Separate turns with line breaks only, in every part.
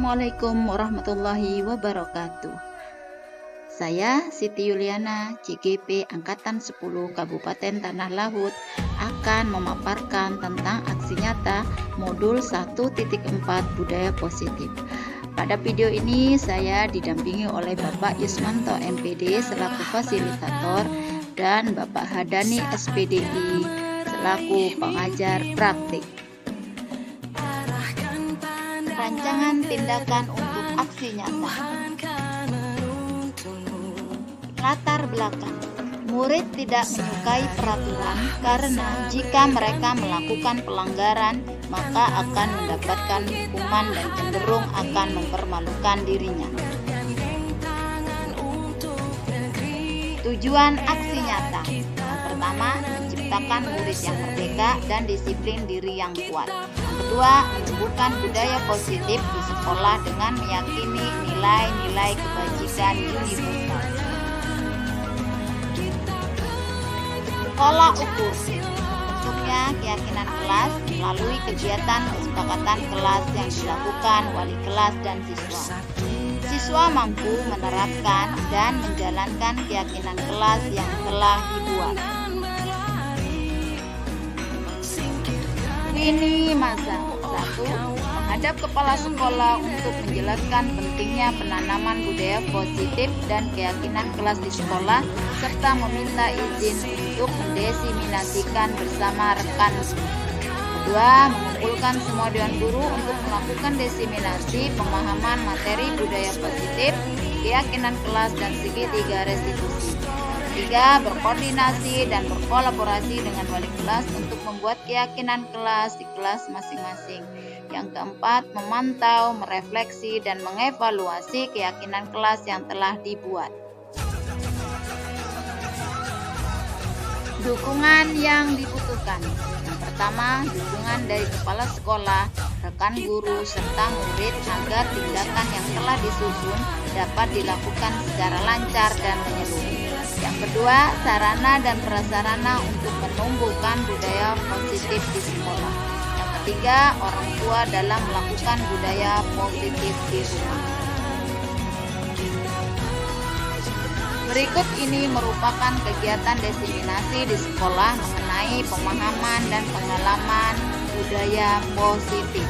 Assalamualaikum warahmatullahi wabarakatuh. Saya Siti Yuliana, CGP Angkatan 10 Kabupaten Tanah Laut akan memaparkan tentang aksi nyata modul 1.4 budaya positif. Pada video ini saya didampingi oleh Bapak Yusmanto MPD selaku fasilitator dan Bapak Hadani SPDI selaku pengajar praktik. Rancangan tindakan untuk aksi nyata. Latar belakang. Murid tidak menyukai peraturan karena jika mereka melakukan pelanggaran maka akan mendapatkan hukuman dan cenderung akan mempermalukan dirinya. Tujuan aksi nyata. Yang pertama, menciptakan murid yang merdeka dan disiplin diri yang kuat. Yang kedua, menumbuhkan budaya positif di sekolah dengan meyakini nilai-nilai kebajikan universal. Pola ukur. Bentuknya keyakinan kelas melalui kegiatan kesepakatan kelas yang dilakukan wali kelas dan siswa. Siswa mampu menerapkan dan menjalankan keyakinan kelas yang telah dibuat. Lini masa. 1. Menghadap kepala sekolah untuk menjelaskan pentingnya penanaman budaya positif dan keyakinan kelas di sekolah serta meminta izin untuk mendesiminasikan bersama rekan. Kedua, mengumpulkan semua dewan guru untuk melakukan desiminasi pemahaman materi budaya positif, keyakinan kelas dan segitiga restitusi. Ketiga, berkoordinasi dan berkolaborasi dengan wali kelas untuk membuat keyakinan kelas di kelas masing-masing. Yang keempat, memantau, merefleksi dan mengevaluasi keyakinan kelas yang telah dibuat. Dukungan yang dibutuhkan. Yang pertama, dukungan dari kepala sekolah, rekan guru, serta murid agar tindakan yang telah disusun dapat dilakukan secara lancar dan menyeluruh. Yang kedua, sarana dan prasarana untuk menumbuhkan budaya positif di sekolah. Yang ketiga, orang tua dalam melakukan budaya positif di rumah. Berikut ini merupakan kegiatan desiminasi di sekolah mengenai pemahaman dan pengalaman budaya positif.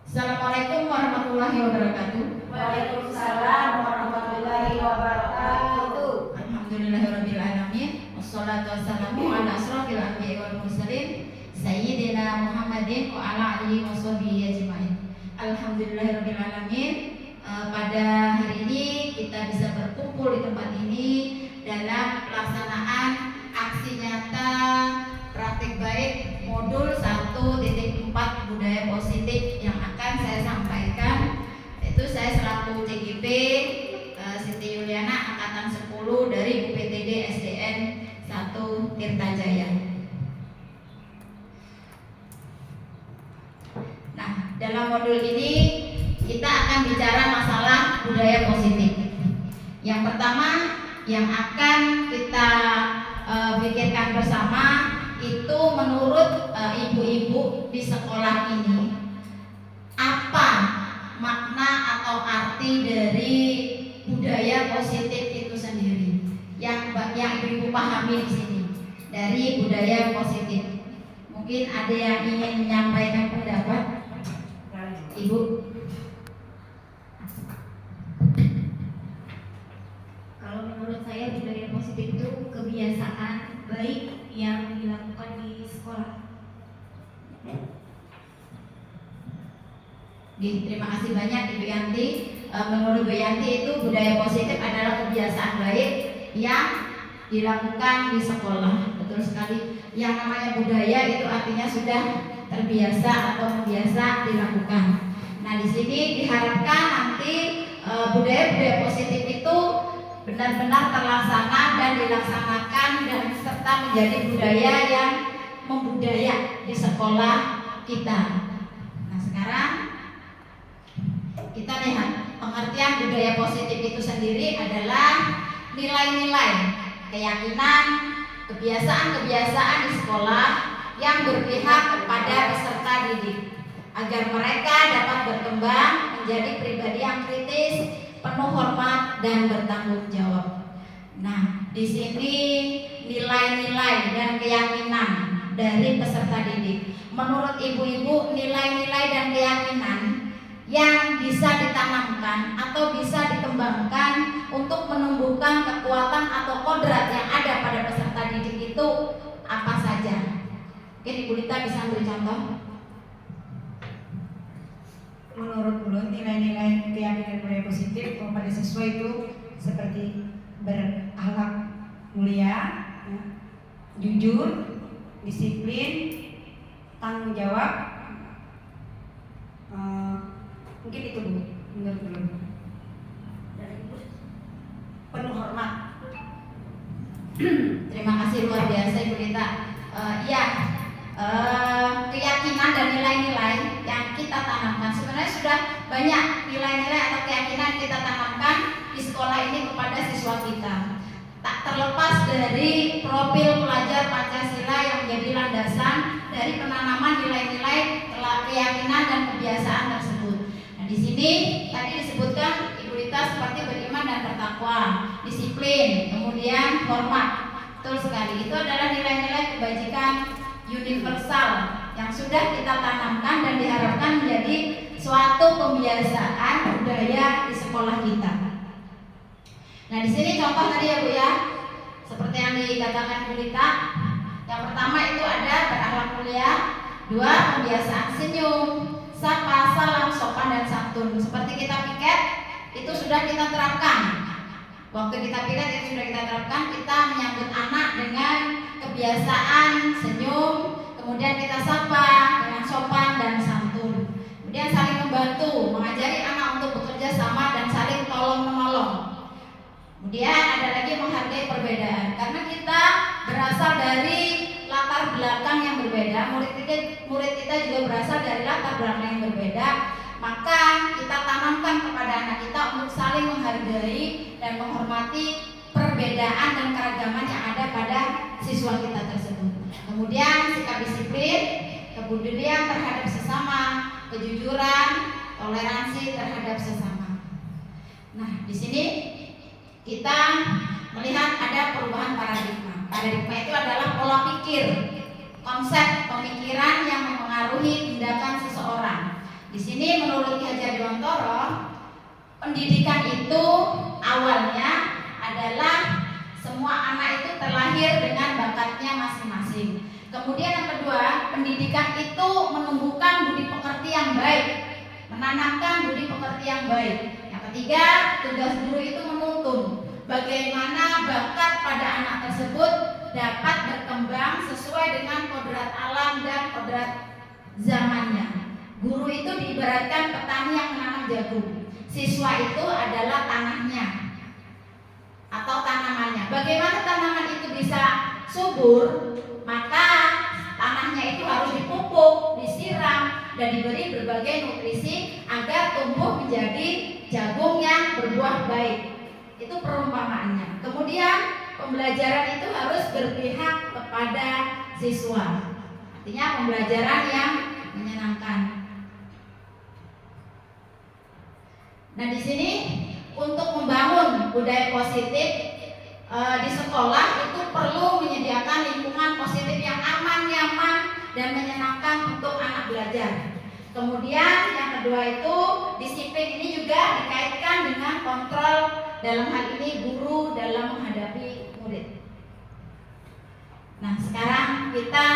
Assalamualaikum warahmatullahi wabarakatuh.
Waalaikumsalam warahmatullahi wabarakatuh.
Alhamdulillahirabbil alamin. Wassalatu wassalamu ala asrofil anbiya'i wal mursalin sayyidina Muhammadin wa ala alihi washabihi ajmain. Alhamdulillahirabbil alamin. Pada hari ini kita bisa berkumpul di tempat ini dalam pelaksanaan aksi nyata praktik baik modul 1.4 budaya positif yang akan saya sampaikan. Itu saya selaku CGP Siti Yuliana Angkatan 10 dari UPTD SDN 1 Tirtajaya. Nah, dalam modul ini kita akan bicara masalah budaya positif. Yang pertama yang akan kita pikirkan bersama itu menurut ibu-ibu di sekolah ini apa makna atau arti dari budaya positif itu sendiri yang ibu-ibu pahami di sini dari budaya positif. Mungkin ada yang ingin menyampaikan pendapat, Ibu?
Kalau menurut saya budaya positif itu kebiasaan baik yang dilakukan di sekolah.
Terima kasih banyak Ibu Yanti. Menurut Bu Yanti itu budaya positif adalah kebiasaan baik yang dilakukan di sekolah. Betul sekali. Yang namanya budaya itu artinya sudah terbiasa atau biasa dilakukan. Nah, di sini diharapkan nanti budaya-budaya positif itu benar-benar terlaksana dan dilaksanakan dan serta menjadi budaya yang membudaya di sekolah kita. Nah, sekarang kita lihat pengertian budaya positif itu sendiri adalah nilai-nilai, keyakinan, kebiasaan-kebiasaan di sekolah yang berpihak kepada peserta didik. agar mereka dapat berkembang menjadi pribadi yang kritis, penuh hormat dan bertanggung jawab. Nah, di sini nilai-nilai dan keyakinan dari peserta didik. Menurut ibu-ibu, nilai-nilai dan keyakinan yang bisa ditanamkan atau bisa dikembangkan untuk menumbuhkan kekuatan atau kodrat yang ada pada peserta didik itu apa saja? Mungkin Ibu Lita bisa ambil contoh.
Menurut Ulun, nilai-nilai keyakinan budaya positif pada siswa itu seperti berakhlak mulia, ya, jujur, disiplin, tanggung jawab, mungkin itu Bu, menurut Ulun. Penuh hormat.
Terima kasih luar biasa Ibu Lita. Keyakinan dan nilai-nilai yang kita tanamkan, sebenarnya sudah banyak nilai-nilai atau keyakinan yang kita tanamkan di sekolah ini kepada siswa kita. Tak terlepas dari profil pelajar Pancasila yang menjadi landasan dari penanaman nilai-nilai, keyakinan dan kebiasaan tersebut. Nah, di sini tadi disebutkan Ibu Lita seperti beriman dan bertakwa, disiplin, kemudian hormat. Betul sekali. Itu adalah nilai-nilai kebajikan universal yang sudah kita tanamkan dan diharapkan menjadi suatu pembiasaan budaya di sekolah kita. Nah, di sini contoh tadi ya Bu ya, seperti yang dikatakan Bu Lita. Yang pertama itu ada berakhlak mulia, 2 pembiasaan senyum, sapa, salam, sopan dan santun. Seperti kita piket itu sudah kita terapkan. Waktu kita piket itu sudah kita terapkan, kita menyambut anak dengan kebiasaan senyum, kemudian kita sapa dengan sopan dan santun. Kemudian saling membantu, mengajari anak untuk bekerja sama dan saling tolong menolong. Kemudian ada lagi menghargai perbedaan, karena kita berasal dari latar belakang yang berbeda, murid kita juga berasal dari latar belakang yang berbeda. Maka kita tanamkan kepada anak kita untuk saling menghargai dan menghormati perbedaan dan keragaman yang ada pada siswa kita tersebut. Kemudian sikap disiplin, kepedulian terhadap sesama, kejujuran, toleransi terhadap sesama. Nah, di sini kita melihat ada perubahan paradigma. Paradigma itu adalah pola pikir, konsep pemikiran yang mempengaruhi tindakan seseorang. Di sini menurut Ki Hajar Dewantara, pendidikan itu awalnya adalah semua anak itu terlahir dengan bakatnya masing-masing. Kemudian yang kedua, pendidikan itu menumbuhkan budi pekerti yang baik, menanamkan budi pekerti yang baik. Yang ketiga, tugas guru itu menuntun bagaimana bakat pada anak tersebut dapat berkembang sesuai dengan kodrat alam dan kodrat zamannya. Guru itu diibaratkan petani yang menanam jagung. Siswa itu adalah tanahnya atau tanamannya. Bagaimana tanaman itu bisa subur? Maka tanahnya itu harus dipupuk, disiram, dan diberi berbagai nutrisi agar tumbuh menjadi jagung yang berbuah baik. Itu perumpamaannya. Kemudian pembelajaran itu harus berpihak kepada siswa. Artinya pembelajaran yang menyenangkan. Nah, di sini untuk membangun budaya positif di sekolah itu perlu menyediakan lingkungan positif yang aman, nyaman, dan menyenangkan untuk anak belajar. Kemudian yang kedua itu disiplin ini juga dikaitkan dengan kontrol, dalam hal ini guru dalam menghadapi murid. Nah, sekarang kita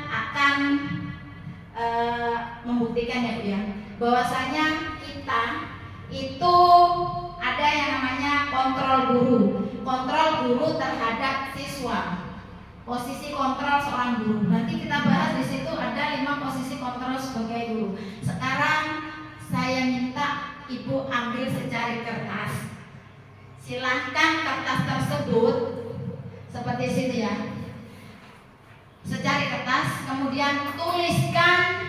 akan membuktikan ya Bu ya, bahwasanya kita itu ada yang namanya kontrol guru. Kontrol guru terhadap siswa. Posisi kontrol seorang guru. Nanti kita bahas di situ ada 5 posisi kontrol sebagai guru. Sekarang saya minta Ibu ambil secari kertas. Silahkan kertas tersebut seperti situ ya. Secari kertas, kemudian tuliskan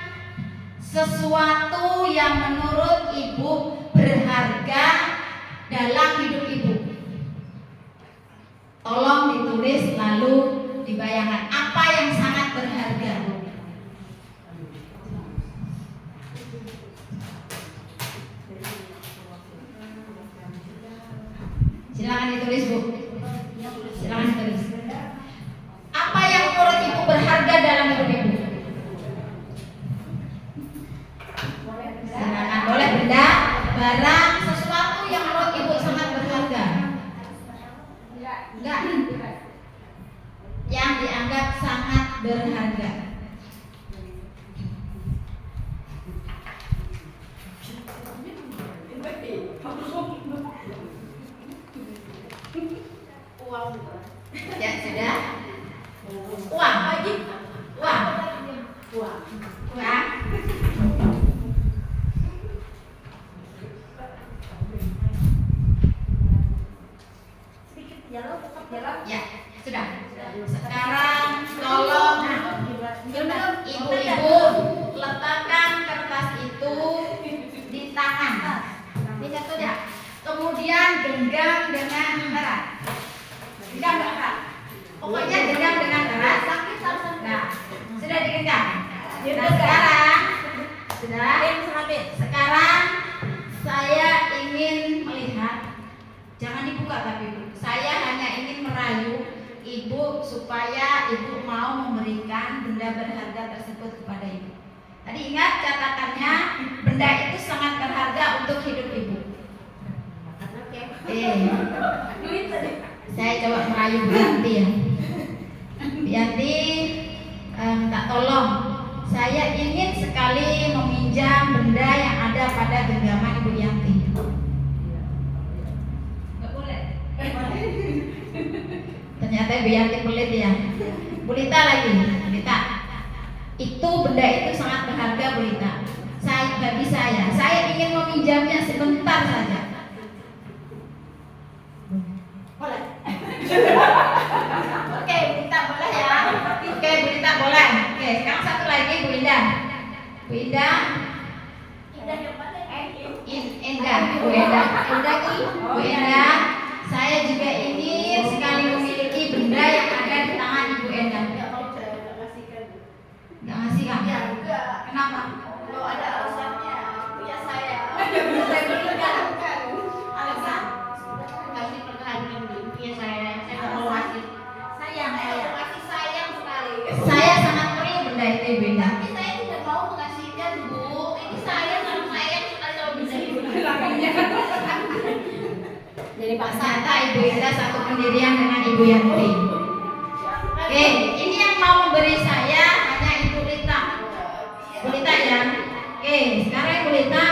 sesuatu yang menurut Ibu berharga dalam hidup Ibu. Tolong ditulis lalu dibayangkan apa yang sangat berharga. Silakan ditulis, Bu. Silakan ditulis. Apa yang menurut Ibu berharga dalam hidup Ibu? Silakan, boleh benda, barang, sesuatu yang menurut Ibu sangat berharga. Enggak. Yang dianggap sangat berharga. Ya sudah. Uang. Ya sudah. Sekarang tolong ibu-ibu letakkan kertas itu di tangan. Ini satu ya. Kemudian genggam dengan erat. Genggam dengan erat. Pokoknya genggam dengan erat. Nah, sudah digenggam. Nah, sekarang saya ingin melihat. Jangan dibuka tapi Bu. Saya hanya ingin merayu Ibu supaya Ibu mau memberikan benda berharga tersebut kepada Ibu. Tadi ingat catatannya, benda itu sangat berharga untuk hidup Ibu. Saya coba merayu Bu Yanti ya. Bu Yanti minta tolong. Saya ingin sekali meminjam benda yang ada pada genggaman Ibu Yanti. Ternyata Ibu Yanti pelit ya. Bu Lita lagi, Bu Lita. Itu benda itu sangat berharga Bu Lita. Saya nggak bisa ya. Saya ingin meminjamnya sebentar saja. Boleh. Oke, Bu Lita boleh ya. Oke, Bu Lita boleh. Oke, sekarang satu lagi Bu Indah. Bu Indah. Bu Indah. Saya juga ingin sekali memiliki benda yang ada di tangan Ibu Endah. Nggak ngasih kan? Ya, enggak. Kenapa? Kalau ada alasannya, punya saya. Saya berikan. Alasan? Kasih perhatian punya saya nggak mau ngasih. Sayang sekali. Saya sangat perlu benda itu Ibu Endah. Tapi saya tidak mau mengasihkan Bu. Ini saya sangat sayang sekali kalau benda itu. Jadi Pak Santa, Ibu Indah satu pendirian dengan Ibu Yanti. Oke, ini yang mau memberi saya hanya Ibu Lita. Ibu Lita ya. Oke, sekarang Ibu Lita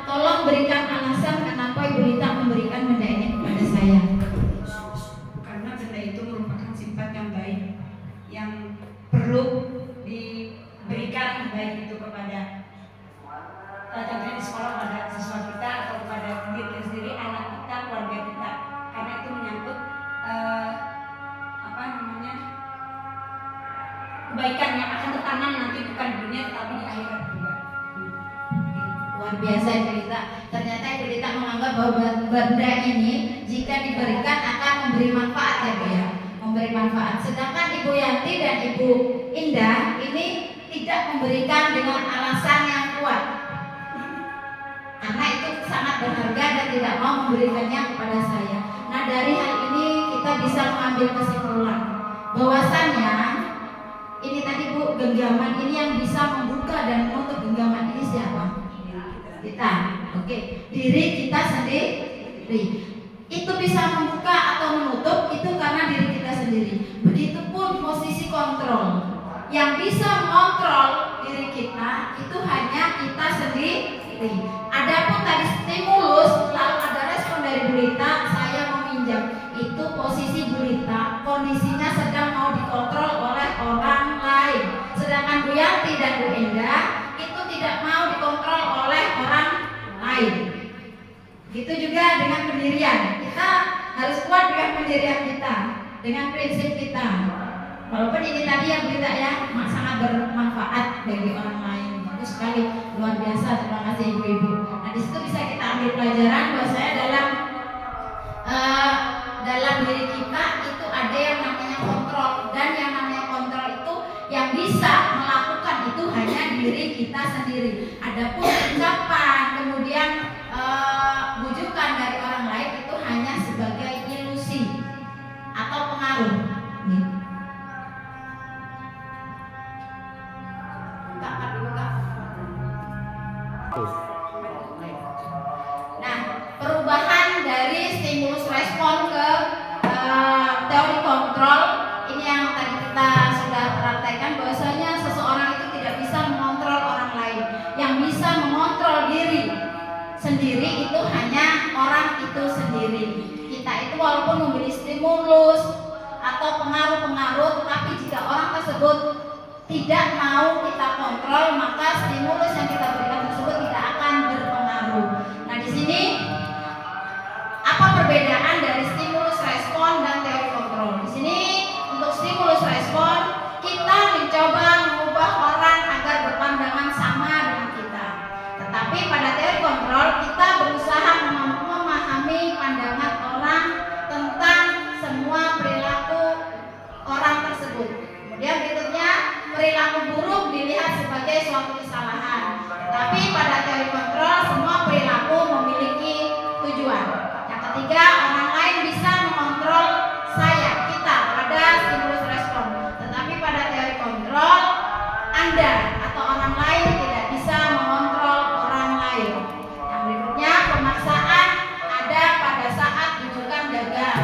tolong berikan alasan kenapa Ibu Lita memberikan benda ini kepada saya.
Karena benda itu merupakan sifat yang baik yang perlu diberikan, baik itu kepada contohnya di sekolah pada siswa kita atau kepada diri sendiri, anak kita, keluarga kita, karena itu menyangkut kebaikan yang akan tertanam nanti bukan di dunia tetapi di akhirat juga.
Luar biasa Ibu Lita. Ternyata Ibu Lita menganggap bahwa benda ini jika diberikan akan memberi manfaat ya Bu ya, memberi manfaat. Sedangkan Ibu Yanti dan Ibu Indah ini tidak memberikan dengan alasan yang kuat, karena itu sangat berharga dan tidak mau memberikannya kepada saya. Nah, dari hal ini kita bisa mengambil kesimpulan bahwasannya ini tadi Bu, genggaman ini yang bisa membuka dan menutup genggaman ini siapa? Kita. Oke, diri kita sendiri. Itu bisa membuka atau menutup itu karena diri kita sendiri. Begitupun posisi kontrol. Yang bisa mengontrol diri kita itu hanya kita sendiri. Adapun tadi stimulus, lalu ada respon dari Bu Lita, saya meminjam. Itu posisi Bu Lita, kondisinya sedang mau dikontrol oleh orang lain. Sedangkan Bu Yanti dan Bu Endah itu tidak mau dikontrol oleh orang lain. Gitu juga dengan pendirian. Kita harus kuat dengan pendirian kita, dengan prinsip kita. Walaupun ini tadi yang kita ya sangat bermanfaat bagi orang lain. Bagus sekali, luar biasa. Terima kasih Ibu-ibu. Nah, di situ bisa kita ambil pelajaran bahwa saya dalam diri kita itu ada yang namanya kontrol, dan yang namanya kontrol itu yang bisa melakukan itu hanya diri kita sendiri. Adapun ucapan kemudian bujukan dari orang lain itu hanya sebagai stimulus atau pengaruh-pengaruh, tetapi jika orang tersebut tidak mau kita kontrol, maka stimulus yang kita berikan tersebut tidak akan berpengaruh. Nah, di sini apa perbedaan dari stimulus respon dan teori kontrol? Di sini untuk stimulus respon kita mencoba mengubah orang agar berpandangan sama dengan kita. Tetapi pada teori kontrol kita berusaha memahami pandangan orang tentang semua perilaku orang tersebut. Kemudian berikutnya, perilaku buruk dilihat sebagai suatu kesalahan. Tapi pada teori kontrol semua perilaku memiliki tujuan. Yang ketiga, orang lain bisa mengontrol kita pada stimulus respon. Tetapi pada teori kontrol Anda atau orang lain tidak bisa mengontrol orang lain. Yang berikutnya, pemaksaan ada pada saat rujukan gagal.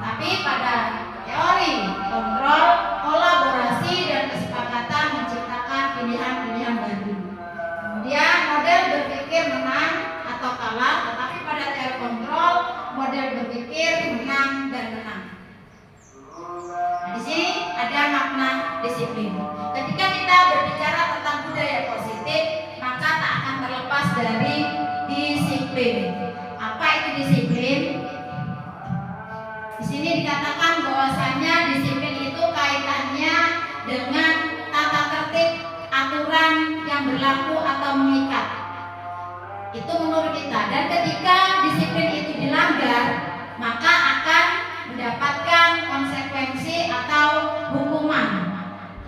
Tapi pada teori kontrol, kolaborasi dan kesepakatan menciptakan pilihan-pilihan baru. Kemudian model berpikir menang atau kalah, tetapi pada teori kontrol model berpikir menang dan menang. Nah, di sini ada makna disiplin. Ketika kita berbicara tentang budaya positif, maka tak akan terlepas dari disiplin. Apa itu disiplin? Di sini dikatakan bahwasanya disiplin itu kaitannya dengan tata tertib, aturan yang berlaku atau mengikat. Itu menurut kita. Dan ketika disiplin itu dilanggar, maka akan mendapatkan konsekuensi atau hukuman.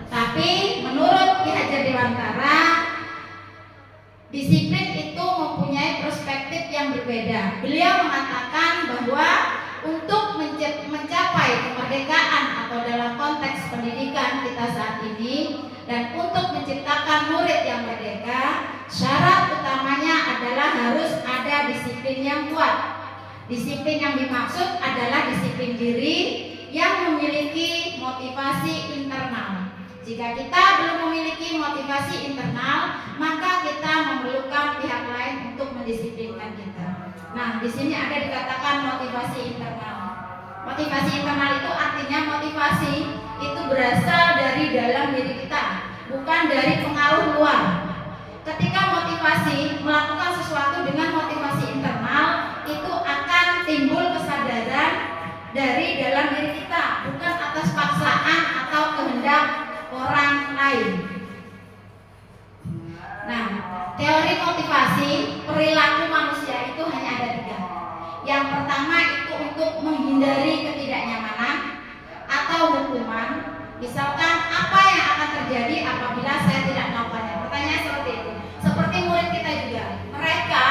Tetapi menurut Ki Hajar Dewantara, disiplin itu mempunyai perspektif yang berbeda. Beliau mengatakan bahwa untuk mencapai kemerdekaan atau dalam konteks pendidikan kita saat ini dan untuk menciptakan murid yang merdeka, syarat utamanya adalah harus ada disiplin yang kuat. Disiplin yang dimaksud adalah disiplin diri yang memiliki motivasi internal. Jika kita belum memiliki motivasi internal, maka kita memerlukan pihak lain untuk mendisiplinkan kita. Nah, di sini ada dikatakan motivasi internal. Motivasi internal itu artinya motivasi itu berasal dari dalam diri kita, bukan dari pengaruh luar. Ketika motivasi melakukan sesuatu dengan motivasi internal, itu akan timbul kesadaran dari dalam diri kita, bukan atas paksaan atau kehendak orang lain. Nah, teori motivasi perilaku manusia itu hanya ada 3. Yang pertama itu untuk menghindari ketidaknyamanan atau hukuman. Misalkan apa yang akan terjadi apabila saya tidak melakukannya. Pertanyaan seperti itu. Seperti murid kita juga, mereka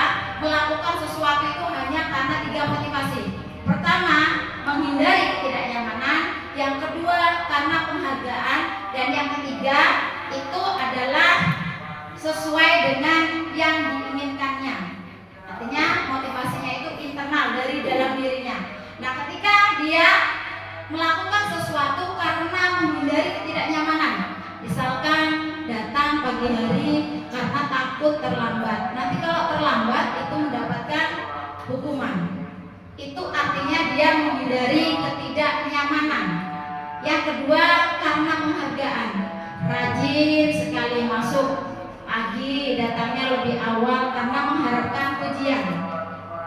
melakukan sesuatu itu hanya karena 3 motivasi. Pertama, menghindari ketidaknyamanan. Yang kedua, karena penghargaan. Dan yang ketiga, itu adalah sesuai dengan yang diinginkannya. Artinya motivasinya itu internal dari dalam dirinya. Nah, ketika dia melakukan sesuatu karena menghindari ketidaknyamanan, misalkan datang pagi hari karena takut terlambat. Nanti kalau terlambat itu mendapatkan hukuman. Itu artinya dia menghindari ketidaknyamanan. Yang kedua, karena penghargaan. Rajin sekali masuk pagi, datangnya lebih awal karena mengharapkan pujian.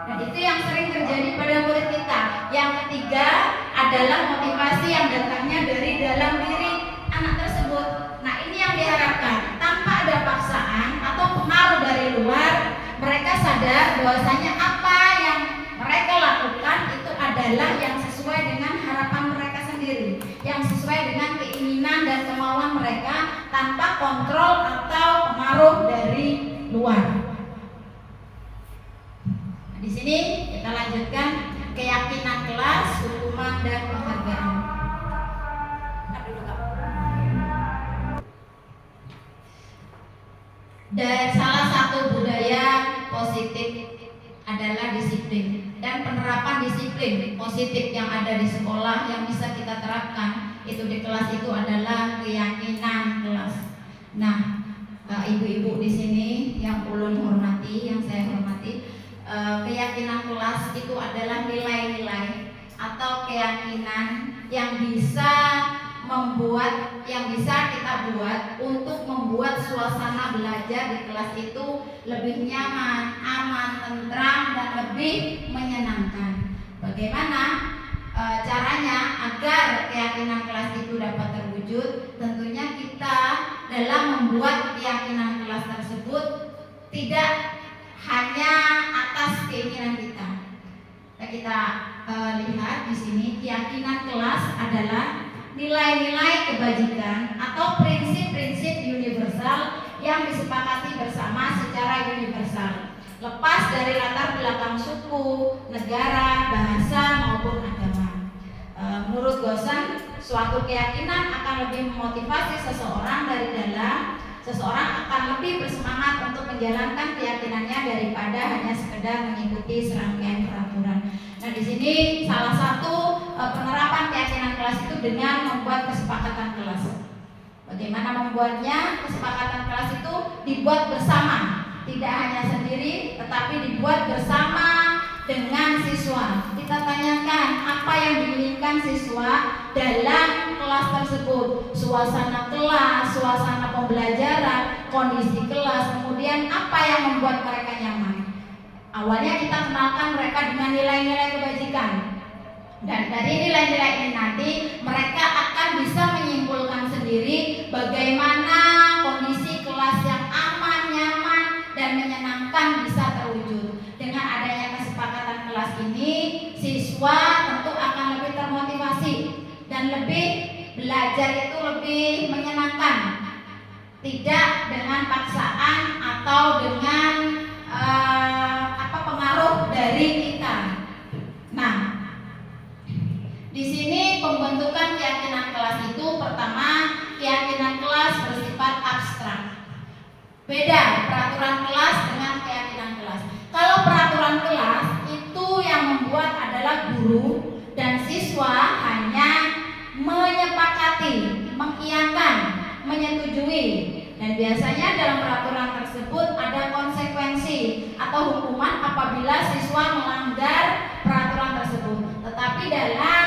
Dan itu yang sering terjadi pada murid kita. Yang ketiga adalah motivasi yang datangnya dari dalam diri anak tersebut. Nah, ini yang diharapkan. Tanpa ada paksaan atau pengaruh dari luar, mereka sadar bahwasanya apa yang mereka lakukan itu adalah yang sesuai dengan harapan mereka sendiri, yang sesuai dengan keinginan dan kemauan mereka tanpa kontrol atau pengaruh dari luar. Nah, di sini kita lanjutkan keyakinan kelas, hukuman dan penghargaan. Dan salah satu budaya positif adalah disiplin, dan penerapan disiplin positif yang ada di sekolah yang bisa kita terapkan itu di kelas itu adalah keyakinan kelas. Nah, ibu-ibu di sini yang ulun hormati, yang saya hormati, keyakinan kelas itu adalah nilai-nilai atau keyakinan yang bisa kita buat untuk membuat suasana belajar di kelas itu lebih nyaman, aman, tentram, dan lebih menyenangkan. Bagaimana caranya agar keyakinan kelas itu dapat terwujud? Tentunya kita dalam membuat keyakinan kelas tersebut tidak hanya atas keinginan kita. Kita lihat di sini, keyakinan kelas adalah nilai-nilai kebajikan atau prinsip-prinsip universal yang disepakati bersama secara universal, lepas dari latar belakang suku, negara, bahasa maupun agama. Menurut Goshen, suatu keyakinan akan lebih memotivasi seseorang dari dalam. Seseorang akan lebih bersemangat untuk menjalankan keyakinannya daripada hanya sekedar mengikuti serangkaian peraturan. Nah, di sini salah satu penerapan keyakinan kelas itu dengan membuat kesepakatan kelas. Bagaimana membuatnya? Kesepakatan kelas itu dibuat bersama, tidak hanya sendiri, tetapi dibuat bersama dengan siswa. Kita tanyakan apa yang diinginkan siswa dalam kelas tersebut, suasana kelas, suasana pembelajaran, kondisi kelas, kemudian apa yang membuat mereka nyaman. Awalnya kita kenalkan mereka dengan nilai-nilai kebajikan, dan dari nilai-nilai ini nanti mereka akan bisa menyimpulkan sendiri bagaimana kondisi kelas yang aman, nyaman, dan menyenangkan bisa terwujud. Dengan adanya kesepakatan kelas ini, siswa tentu akan lebih termotivasi dan lebih belajar itu lebih menyenangkan, tidak dengan paksaan atau dengan pengaruh dari kita. Nah, di sini pembentukan keyakinan kelas itu, pertama, keyakinan kelas bersifat abstrak. Beda peraturan kelas dengan keyakinan kelas. Kalau peraturan kelas itu yang membuat adalah guru dan siswa hanya menyepakati, mengiyakan, menyetujui, dan biasanya dalam peraturan tersebut ada konsekuensi atau hukuman apabila siswa melanggar peraturan tersebut. Tetapi dalam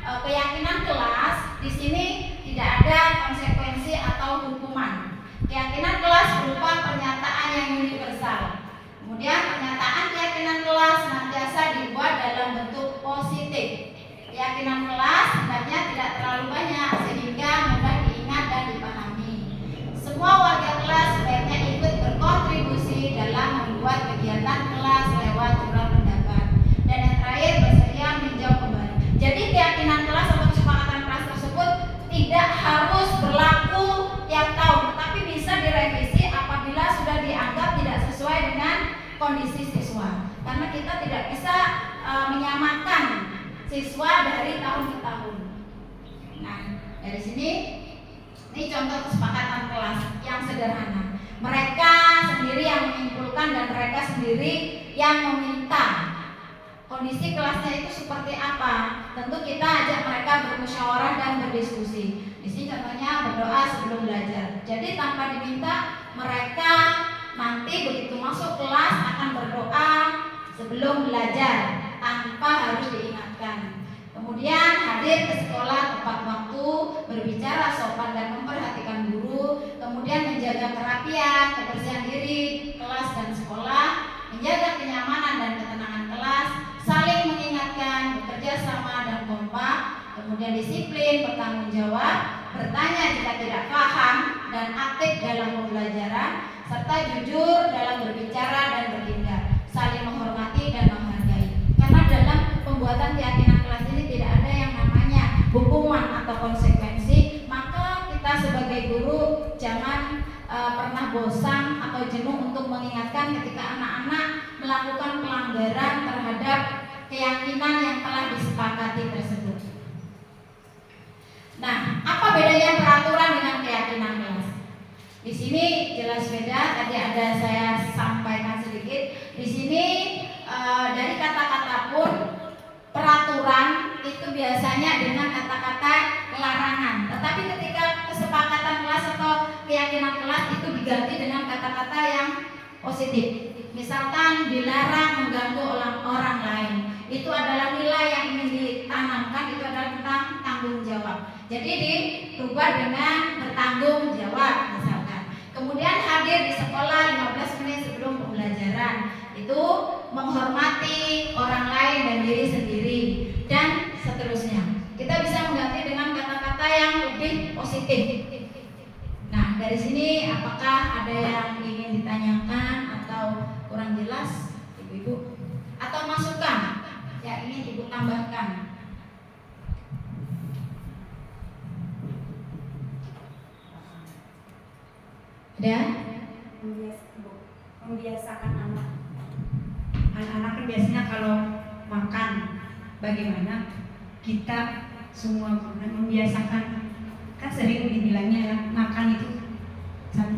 keyakinan kelas di sini tidak ada konsekuensi atau hukuman. Keyakinan kelas berupa pernyataan yang universal. Kemudian pernyataan keyakinan kelas senantiasa dibuat dalam bentuk positif. Keyakinan kelas sebenarnya tidak terlalu banyak sehingga mudah diingat dan dipahami. Semua warga kelas sebaiknya ikut berkontribusi dalam membuat kegiatan kelas lewat jurnal pendapat. Dan yang terakhir, bersedia meninjau kembali. Jadi keyakinan kelas atau kesepakatan kelas tersebut tidak harus berlaku tiap tahun, tetapi bisa direvisi apabila sudah dianggap tidak sesuai dengan kondisi siswa. Karena kita tidak bisa menyamakan siswa dari tahun ke tahun. Nah, dari sini ini contoh kesepakatan kelas yang sederhana. Mereka sendiri yang menyimpulkan dan mereka sendiri yang meminta. Kondisi kelasnya itu seperti apa? Tentu kita ajak mereka bermusyawarah dan berdiskusi. Di sini contohnya berdoa sebelum belajar. Jadi tanpa diminta, mereka nanti begitu masuk kelas akan berdoa sebelum belajar tanpa harus diingatkan. Kemudian hadir ke sekolah tepat waktu, berbicara sopan dan memperhatikan guru, kemudian menjaga kerapian, kebersihan diri, kelas dan sekolah, menjaga kenyamanan dan ketenangan kelas, saling mengingatkan, bekerja sama dan kompak, kemudian disiplin, bertanggung jawab, bertanya jika tidak paham, dan aktif dalam pembelajaran, serta jujur dalam berbicara dan bertindak, saling menghormati dan menghargai. Karena dalam pembuatan keyakinan kelas ini tidak ada yang namanya hukuman atau konsekuensi, maka kita sebagai guru jangan pernah bosan atau jenuh untuk mengingatkan ketika anak-anak melakukan pelanggaran terhadap keyakinan yang telah disepakati tersebut. Nah, apa bedanya peraturan dengan keyakinan kelas? Di sini jelas beda. Tadi ada saya sampaikan sedikit. Di sini dari kata-kata pun peraturan itu biasanya dengan kata-kata larangan. Tetapi ketika kesepakatan kelas atau keyakinan kelas itu diganti dengan kata-kata yang positif. Misalkan dilarang mengganggu orang lain. itu adalah nilai yang ingin ditanamkan, itu adalah tentang tanggung jawab. Jadi dirubah dengan bertanggung jawab misalkan. Kemudian hadir di sekolah 15 menit sebelum pembelajaran, itu menghormati orang lain dan diri sendiri, dan seterusnya. Kita bisa mengganti dengan kata-kata yang lebih positif. Nah, dari sini apakah ada yang ingin ditanyakan atau kurang jelas, Ibu-ibu? Atau masukan yang ingin Ibu tambahkan? Ada?
Membiasakan anak-anak kan biasanya kalau makan, bagaimana kita semua membiasakan. Kan sering dibilangnya makan itu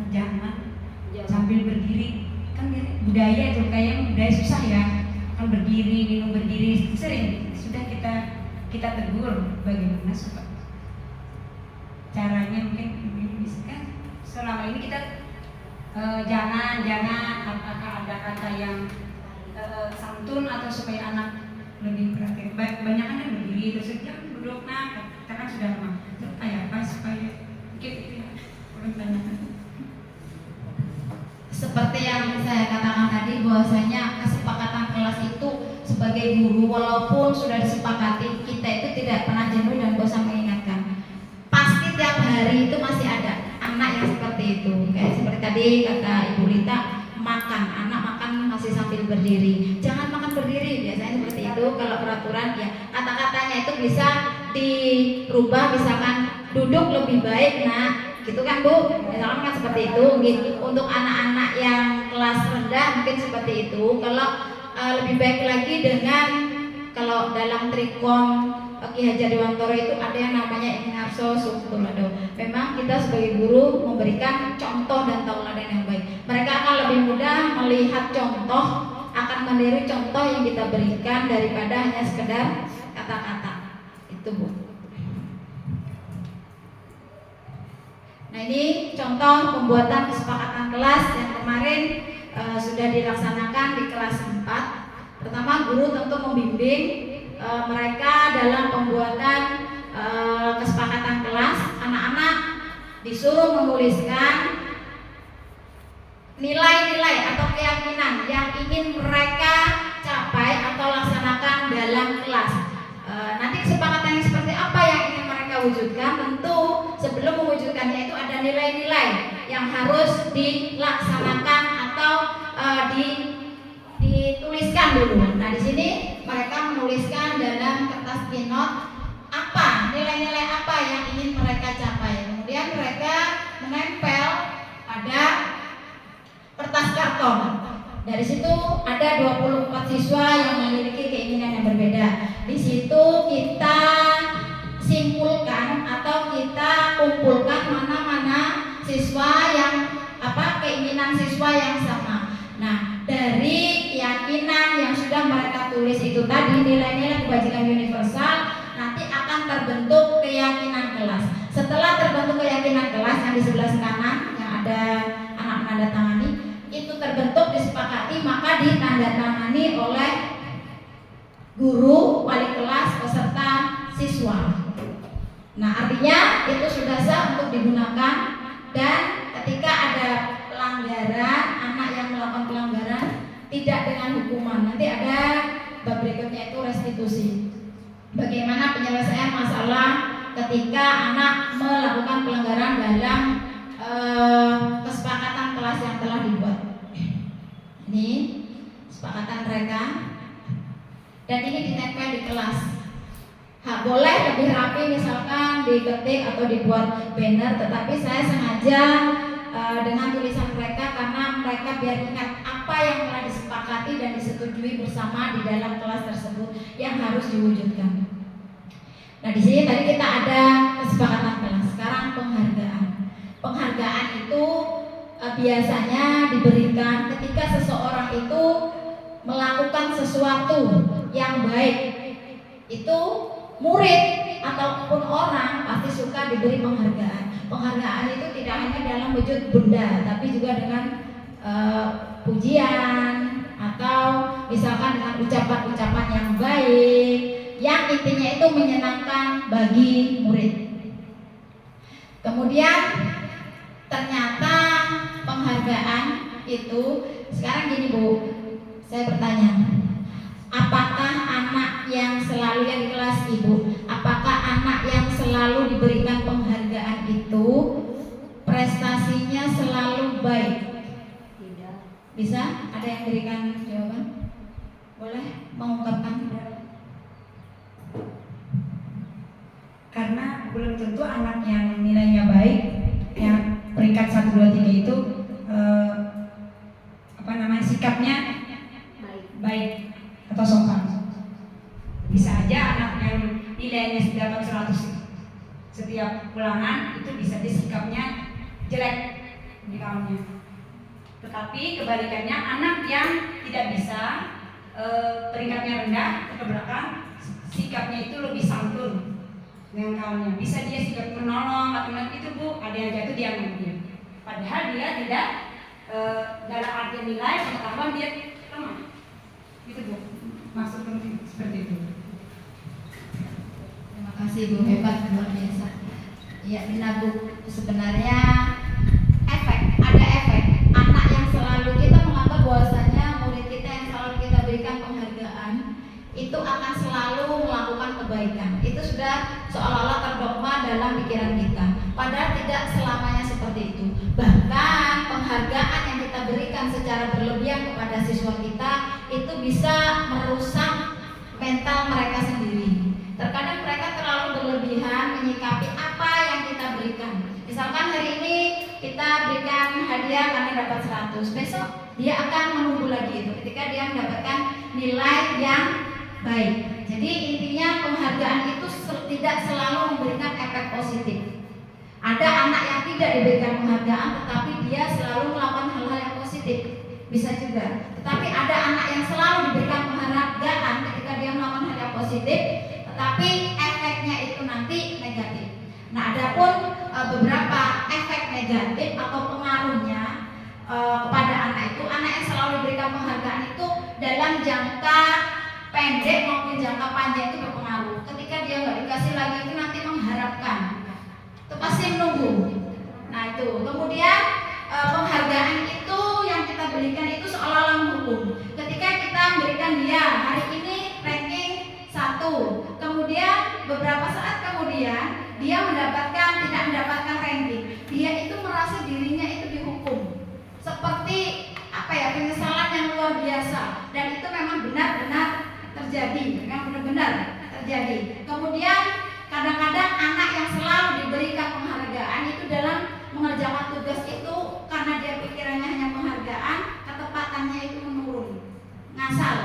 jangan sambil berdiri, kan budaya itu kayak budaya susah ya, kan berdiri, minum berdiri, sering sudah kita tegur bagaimana supaya caranya. Mungkin bisa kan selama ini kita jangan apakah ada kata yang santun atau supaya anak lebih perhatian. Banyak kan yang berdiri terus jangan duduk, nah kita kan sudah lama kayak apa supaya mungkin itu ya pertanyaan.
Seperti yang saya katakan tadi, bahwasanya kesepakatan kelas itu sebagai guru, walaupun sudah disepakati, kita itu tidak pernah jenuh dan bosan mengingatkan. Pasti tiap hari itu masih ada anak yang seperti itu. Kayak seperti tadi kata Ibu Lita, anak makan masih sambil berdiri. Jangan makan berdiri, biasanya seperti itu. Kalau peraturan ya kata-katanya itu bisa dirubah, misalkan duduk lebih baik nak, gitu kan Bu, misalkan kan seperti itu. Untuk anak-anak yang kelas rendah mungkin seperti itu. Kalau lebih baik lagi dengan, kalau dalam Trikon Ki Hajar Dewantara itu ada yang namanya ingarso sumtulado. Memang kita sebagai guru memberikan contoh dan tauladan yang baik. Mereka akan lebih mudah melihat contoh, akan meniru contoh yang kita berikan daripada hanya sekedar kata-kata. Itu Bu. Nah, ini contoh pembuatan kesepakatan kelas yang kemarin sudah dilaksanakan di kelas 4. Pertama, guru tentu membimbing mereka dalam pembuatan kesepakatan kelas. Anak-anak disuruh menuliskan nilai-nilai atau keyakinan yang ingin mereka capai atau laksanakan dalam kelas. Nanti kesepakatan yang seperti apa yang ingin mereka wujudkan, tentu sebelum mewujudkannya itu ada nilai-nilai yang harus dilaksanakan atau dituliskan dulu. Nah, di sini mereka menuliskan dalam kertas keynote apa nilai-nilai apa yang ingin mereka capai. Kemudian mereka menempel pada kertas karton. Dari situ ada 24 siswa yang memiliki keinginan yang berbeda. Di situ kita simpulkan atau kita kumpulkan mana-mana siswa yang keinginan siswa yang sama. Nah, dari keyakinan yang sudah mereka tulis itu tadi, nilai-nilai kebajikan universal, nanti akan terbentuk keyakinan kelas. Setelah terbentuk keyakinan kelas yang di sebelah kanan yang ada anak menandatangani, itu terbentuk, disepakati, maka ditandatangani oleh guru, wali kelas, beserta siswa. Nah, artinya itu sudah sah untuk digunakan, dan ketika ada pelanggaran, anak yang melakukan pelanggaran tidak dengan hukuman, nanti ada bab berikutnya itu restitusi. Bagaimana penyelesaian masalah ketika anak melakukan pelanggaran dalam kesepakatan kelas yang telah dibuat. Ini kesepakatan mereka, dan ini ditempel di kelas. Boleh lebih rapi, misalkan diketik atau dibuat banner, tetapi saya sengaja dengan tulisan mereka karena mereka biar ingat apa yang telah disepakati dan disetujui bersama di dalam kelas tersebut yang harus diwujudkan. Nah, di sini tadi kita ada kesepakatan kelas. Sekarang penghargaan. Penghargaan itu biasanya diberikan ketika seseorang itu melakukan sesuatu yang baik. Itu murid ataupun orang pasti suka diberi penghargaan. Penghargaan itu tidak hanya dalam wujud benda, tapi juga dengan pujian atau misalkan dengan ucapan-ucapan yang baik, yang intinya itu menyenangkan bagi murid. Kemudian ternyata penghargaan itu sekarang gini Bu, saya bertanya, apakah anak yang selalu yang di kelas Ibu, apakah anak yang selalu diberikan penghargaan itu prestasinya selalu baik?
Tidak.
Bisa? Ada yang berikan jawaban? Boleh mengungkapkan?
Karena belum tentu anak yang nilainya baik, yang peringkat 1, 2, 3 itu sikapnya baik atau sopan. Bisa aja anak yang nilainya dapat 100 setiap ulangan itu bisa sikapnya jelek di kawannya. Tetapi kebalikannya anak yang tidak bisa peringkatnya rendah ke belakang, sikapnya itu lebih santun dengan kawannya. Bisa dia sikap menolong atau itu Bu, ada yang jatuh dia ngambil. Padahal dia tidak dalam arti nilai pengetahuan dia lemah. Gitu Bu, maksudnya seperti itu.
Terima kasih Bu, hebat, luar biasa. Ya benar Bu, sebenarnya ada efek. Anak yang selalu kita menganggap bahwasanya murid kita yang selalu kita berikan penghargaan itu akan selalu melakukan kebaikan. Itu sudah seolah-olah terdogma dalam pikiran kita. Padahal tidak selamanya seperti itu. Bahkan penghargaan yang kita berikan secara berlebihan kepada siswa kita itu bisa merusak mental mereka sendiri. Terkadang mereka terlalu berlebihan menyikapi apa yang kita berikan. Misalkan hari ini kita berikan hadiah karena dapat 100, besok dia akan menunggu lagi itu ketika dia mendapatkan nilai yang baik. Jadi intinya penghargaan itu tidak selalu memberikan efek positif. Ada anak yang tidak diberikan penghargaan tetapi dia selalu melakukan hal-hal yang positif, bisa juga. Tetapi ada anak yang selalu diberikan penghargaan ketika dia melakukan hal yang positif, tetapi efeknya itu nanti negatif. Nah, adapun beberapa efek negatif atau pengaruhnya kepada anak itu, anak yang selalu diberikan penghargaan itu dalam jangka pendek maupun jangka panjang itu berpengaruh. Ketika dia nggak dikasih lagi itu nanti mengharapkan, itu pasti menunggu. Nah itu, kemudian penghargaan itu yang kita berikan itu seolah-olah menghukum. Ketika kita memberikan dia hari ini ranking 1, kemudian beberapa saat kemudian dia tidak mendapatkan ranking, dia itu merasa dirinya itu dihukum, seperti penyesalan yang luar biasa, dan itu memang benar-benar terjadi, Kemudian kadang-kadang anak yang selalu diberikan penghargaan itu dalam mengerjakan tugas itu karena dia pikirannya hanya penghargaan, ketepatannya itu menurun, ngasal,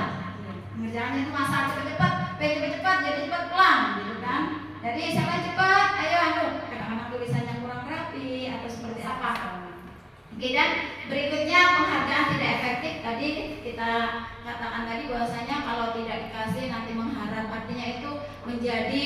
mengerjakannya itu ngasal, cepat-cepat, jadi cepat pulang, gitu kan? Jadi siapa cepat, ayo kadang-kadang tulisannya kurang rapi atau seperti apa. Oke, dan berikutnya penghargaan tidak efektif. Tadi kita katakan tadi bahwasanya kalau tidak dikasih nanti mengharap, artinya itu menjadi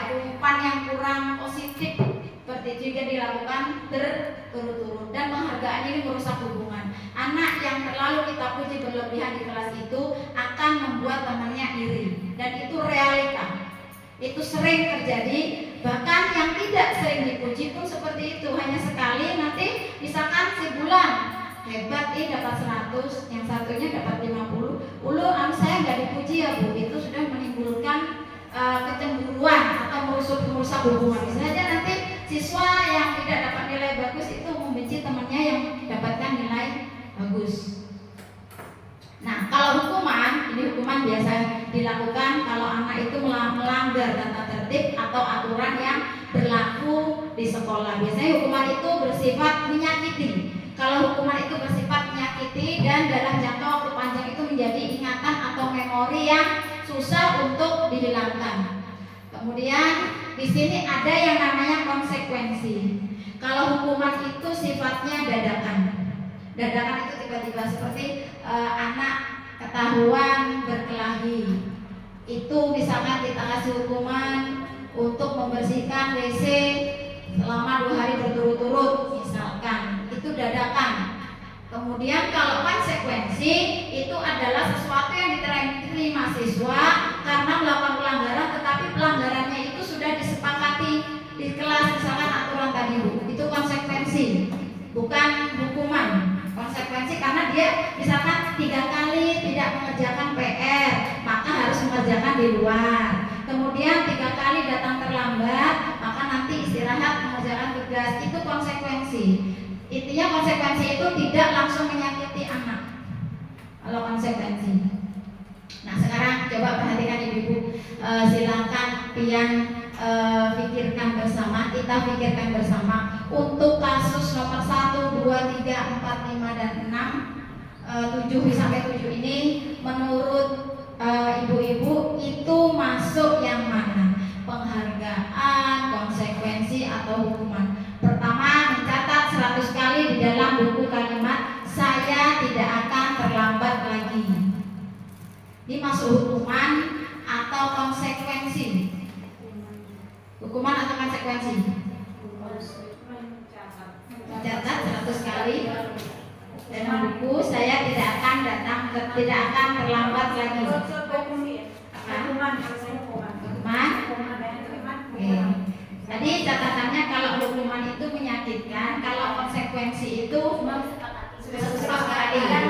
umpan yang kurang positif. Seperti itu juga dilakukan berturut-turut, dan penghargaan ini merusak hubungan. Anak yang terlalu kita puji berlebihan di kelas itu akan membuat temannya iri, dan itu realita. Itu sering terjadi, bahkan yang tidak sering dipuji pun seperti itu, hanya sekali nanti misalkan sebulan hebat dapat 100, yang satunya dapat 50. Saya nggak dipuji ya Bu, itu sudah menimbulkan kecemburuan atau merusak hubungan. Misalnya nanti siswa yang tidak dapat nilai bagus itu membenci temannya yang dapatkan nilai bagus. Nah, kalau hukuman biasa dilakukan kalau anak itu melanggar tata tertib atau aturan yang berlaku di sekolah. Biasanya hukuman itu bersifat menyakiti. Kalau hukuman itu bersifat menyakiti dan dalam jangka waktu panjang itu menjadi ingatan atau memori yang susah untuk dihilangkan. Kemudian di sini ada yang namanya konsekuensi. Kalau hukuman itu sifatnya dadakan. Dadakan itu tiba-tiba, seperti anak ketahuan berkelahi. Itu misalkan kita kasih hukuman untuk membersihkan WC selama 2 hari berturut-turut, misalkan itu dadakan. Kemudian kalau konsekuensi itu adalah sesuatu yang diterima siswa karena melakukan pelanggaran, tetapi pelanggarannya itu sudah disepakati di kelas, misalkan aturan tadi Bu. Itu konsekuensi, bukan hukuman. Konsekuensi karena dia misalkan 3 kali tidak mengerjakan PR, maka harus mengerjakan di luar. Kemudian 3 kali datang terlambat, maka nanti istirahat mengerjakan tugas. Itu konsekuensi. Intinya konsekuensi itu tidak langsung menyakiti anak. Kalau konsekuensi. Nah sekarang coba perhatikan ibu-ibu, silakan pian pikirkan bersama, kita pikirkan bersama untuk kasus nomor 1, 2, 3, 4, 5, dan 6, 7 sampai 7 ini menurut ibu-ibu itu masuk yang mana? Penghargaan, konsekuensi, atau hukuman? Pertama, mencatat 100 kali di dalam buku kalimat saya tidak akan terlambat lagi. Ini masuk hukuman atau konsekuensi? Hukuman atau konsekuensi? Mencatat 100 kali dalam buku saya tidak akan terlambat lagi. Hukuman. Oke. Tadi catatannya kalau hukuman itu menyakitkan, kalau konsekuensi itu sepakati. Ya.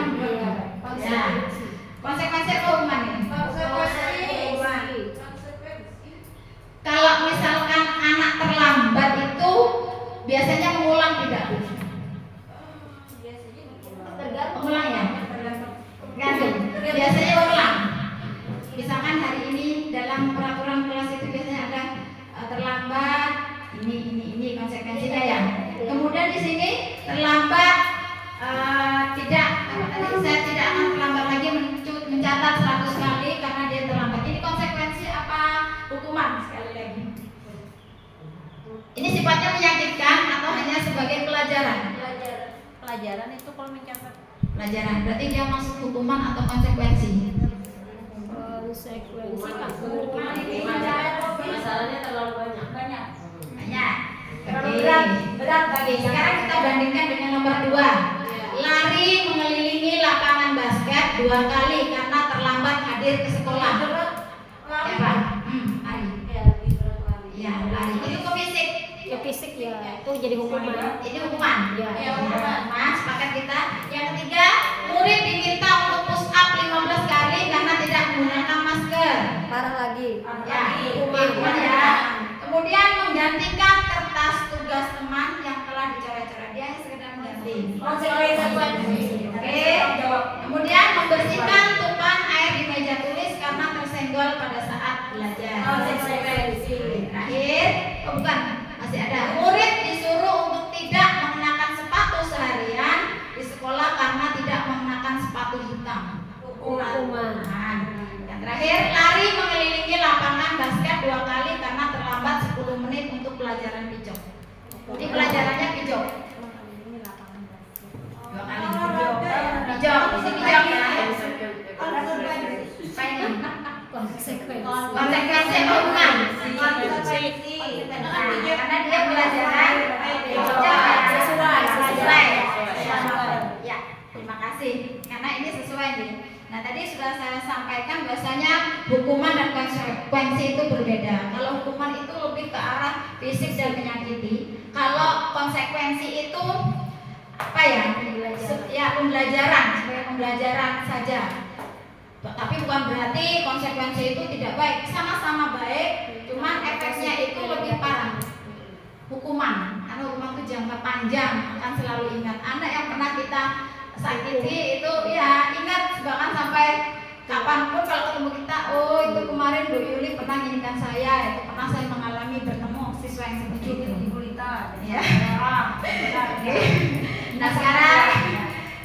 Konsekuensi apa hukuman ini? Kalau misalkan anak terlambat itu biasanya mengulang tidak? Mengulang ya? Gantung. Biasanya ulang. Misalkan hari ini dalam peraturan kelas itu biasanya ada terlambat, ini konsekuensinya ya. Kemudian di sini terlambat saya tidak akan terlambat lagi mencatat 100 kali karena dia terlambat. Ini konsekuensi apa hukuman? Sekali lagi. Ini sifatnya menyakitkan atau hanya sebagai pelajaran?
Pelajaran itu kalau mencatat.
Pelajaran. Berarti dia masuk hukuman atau konsekuensi?
Konsekuensi Pak.
Masalahnya terlalu banyak.
Banyak. Berat tadi. Sekarang kita bandingkan dengan nomor 2. Lari mengelilingi lapangan basket 2 kali karena terlambat hadir ke sekolah. Ya Pak. Lari. Ya, lari. Itu ke fisik.
Ya fisik ya. Itu jadi hukuman.
Ini hukuman.
Ya.
Mas, sepakat kita. Yang ketiga, murid diminta untuk push up 15 kali karena tidak menggunakan masker.
Parah lagi.
Ya, hukuman ya. Kemudian menggantikan kertas tugas teman yang telah dicoret-coret. Dia hanya sekedar mengganti. Oke. Kemudian membersihkan tumpahan air di meja tulis karena tersenggol pada saat belajar. Terakhir, bukan, masih ada. Murid disuruh untuk tidak mengenakan sepatu seharian di sekolah karena tidak mengenakan sepatu hitam.
Hukuman.
Yang terakhir, lari mengelilingi lapangan basket 2 kali karena terlambat 10 menit untuk pelajaran pijok. Ini pelajarannya pijok. 2 kali. Pijok, ini pijok ya. Apa ini? Konsekuensi apa bukan? Karena dia pelajaran sesuai. Ya, terima kasih. Karena ini sesuai nih. Nah tadi sudah saya sampaikan bahwasanya hukuman dan konsekuensi itu berbeda. Kalau hukuman itu lebih ke arah fisik dan menyakiti. Kalau konsekuensi itu apa ya? Ya pembelajaran, sebagai pembelajaran saja. Tapi bukan berarti konsekuensi itu tidak baik. Sama-sama baik, cuman efeknya itu lebih parah. Hukuman, karena hukuman itu jangka panjang, akan selalu ingat. Anak yang pernah kita sakiti itu ya ingat bahkan sampai kapanpun kalau ketemu kita, oh itu kemarin Bu Yuli pernah nginginkan saya, itu pernah saya mengalami bertemu siswa yang seperti itu. Ya. Nah sekarang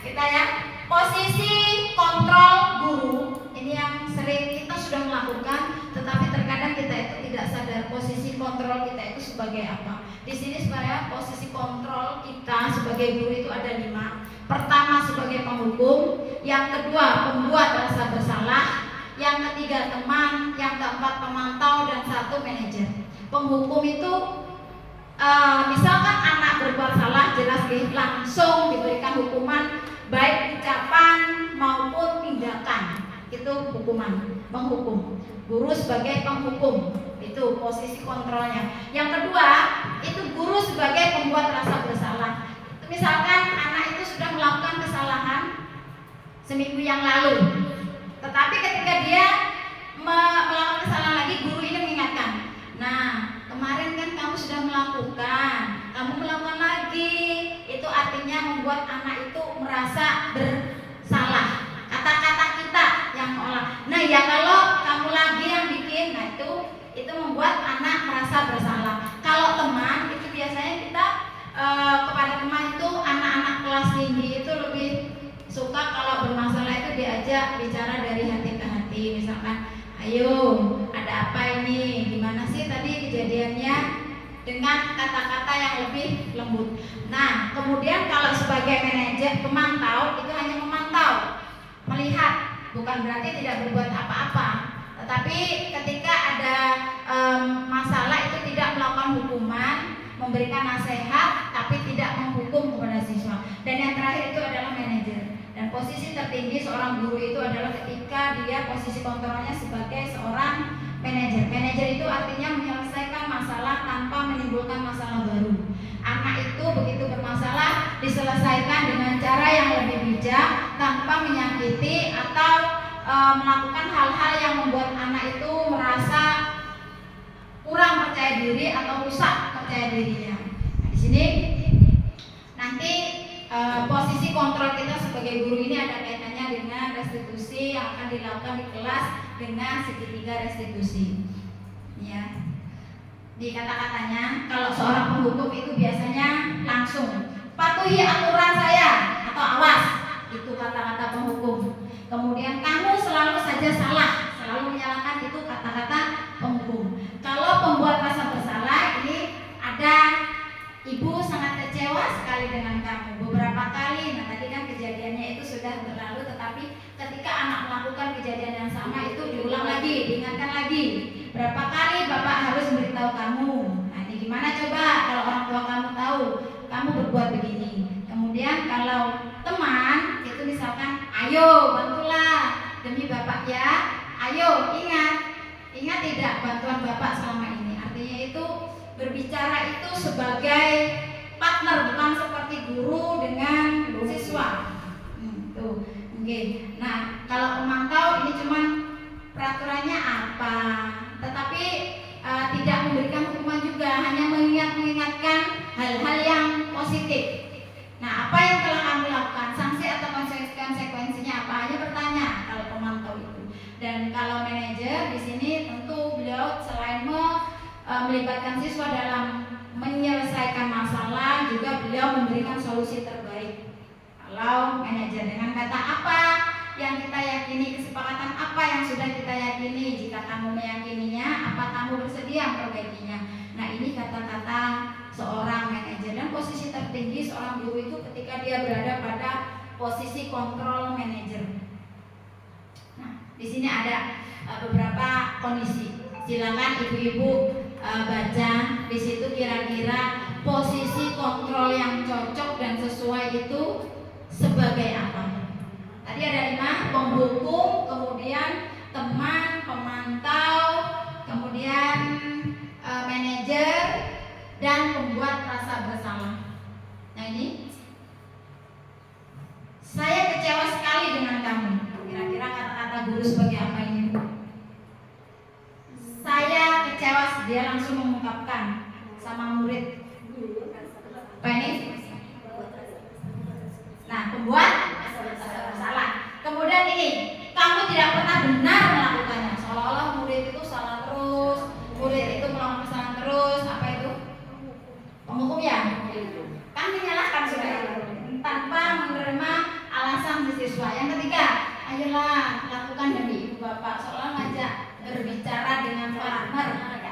kita ya posisi kontrol guru ini yang sering kita sudah melakukan, tetapi terkadang kita itu tidak sadar posisi kontrol kita itu sebagai apa. Di sini sebenarnya posisi kontrol kita sebagai guru itu ada 5. Pertama sebagai penghukum, yang kedua pembuat rasa bersalah, yang ketiga teman, yang keempat pemantau, dan 1 manajer. Penghukum itu misalkan anak berbuat salah jelas langsung diberikan hukuman baik ucapan maupun tindakan. Itu hukuman, penghukum. Guru sebagai penghukum, itu posisi kontrolnya. Yang kedua, itu guru sebagai pembuat rasa bersalah. Misalkan anak itu sudah melakukan kesalahan seminggu yang lalu, tetapi ketika dia melakukan kesalahan lagi, guru ini mengingatkan, nah kemarin kan kamu sudah melakukan, kamu melakukan lagi. Itu artinya membuat anak itu merasa bersalah. Kata-kata kita yang mengolah. Nah ya kalau kamu lagi yang bikin, nah itu membuat anak merasa bersalah. Kalau teman itu biasanya kita kepada teman itu, anak-anak kelas tinggi itu lebih suka kalau bermasalah itu diajak bicara dari hati ke hati. Misalkan, ayo ada apa ini, gimana sih tadi kejadiannya, dengan kata-kata yang lebih lembut. Nah kemudian kalau sebagai manajer pemantau, itu hanya memantau, melihat, bukan berarti tidak berbuat apa-apa. Tetapi ketika ada masalah itu tidak melakukan hukuman, memberikan nasihat, tapi tidak menghukum kepada siswa. Dan yang terakhir itu adalah manajer. Dan posisi tertinggi seorang guru itu adalah ketika dia posisi kontrolnya sebagai seorang manajer. Manajer itu artinya menyelesaikan masalah tanpa menimbulkan masalah baru. Anak itu begitu bermasalah diselesaikan dengan cara yang lebih bijak, tanpa menyakiti atau melakukan hal-hal yang membuat anak itu merasa kurang percaya diri atau rusak percaya dirinya. Nah, di sini nanti posisi kontrol kita sebagai guru ini ada kaitannya dengan restitusi yang akan dilakukan di kelas dengan segitiga restitusi. Ya. Di kata-katanya, kalau seorang penghukum itu biasanya langsung patuhi aturan saya atau awas, itu kata-kata penghukum. Kemudian kamu selalu saja salah, selalu menyalahkan, itu kata-kata penghukum. Kalau pembuat rasa bersalah, ini ada ibu sangat kecewa sekali dengan kamu beberapa kali. Nah tadi kan kejadiannya itu sudah berlalu, tetapi ketika anak melakukan kejadian yang sama itu diulang lagi, diingatkan lagi. Berapa kali bapak harus memberitahu kamu? Nah ini gimana coba kalau orang tua kamu tahu kamu berbuat begini. Kemudian kalau teman itu misalkan, ayo bantulah demi bapak ya, ayo ingat tidak bantuan bapak selama ini. Artinya itu berbicara itu sebagai partner, bukan seperti guru dengan siswa. Tuh, oke. Nah kalau pemantau ini cuman peraturannya apa, tetapi tidak memberikan hukuman juga, hanya mengingatkan hal-hal yang positif. Nah, apa yang telah kamu lakukan, sanksi atau konsekuensinya apa, hanya bertanya kalau pemantau itu. Dan kalau manajer di sini tentu beliau selain melibatkan siswa dalam menyelesaikan masalah, juga beliau memberikan solusi terbaik. Kalau manajer dengan kata apa yang kita yakini, kesepakatan apa yang sudah kita yakini, jika kamu meyakininya, apa kamu bersedia memperbaikinya. Nah ini kata-kata seorang manajer. Dan posisi tertinggi seorang guru itu ketika dia berada pada posisi kontrol manajer. Nah di sini ada beberapa kondisi. Silakan ibu-ibu baca di situ kira-kira posisi kontrol yang cocok dan sesuai itu sebagai apa. Tadi ada 5, penghukum, kemudian teman, pemantau, kemudian manajer, dan pembuat rasa bersalah. Nah ini, saya kecewa sekali dengan kamu. Kira-kira kata-kata guru sebagai apa ini? Saya kecewa, dia langsung mengungkapkan sama murid. Apa ini? Nah, pembuat bersalah. Kemudian ini, kamu tidak pernah benar melakukannya. Seolah-olah murid itu salah terus, murid itu melakukan kesalahan terus. Apa itu? Penghukum ya? Kan menyalahkan sudah tanpa menerima alasan siswa. Yang ketiga, ayolah lakukan demi ibu bapak. Seolah ngajak berbicara dengan partner,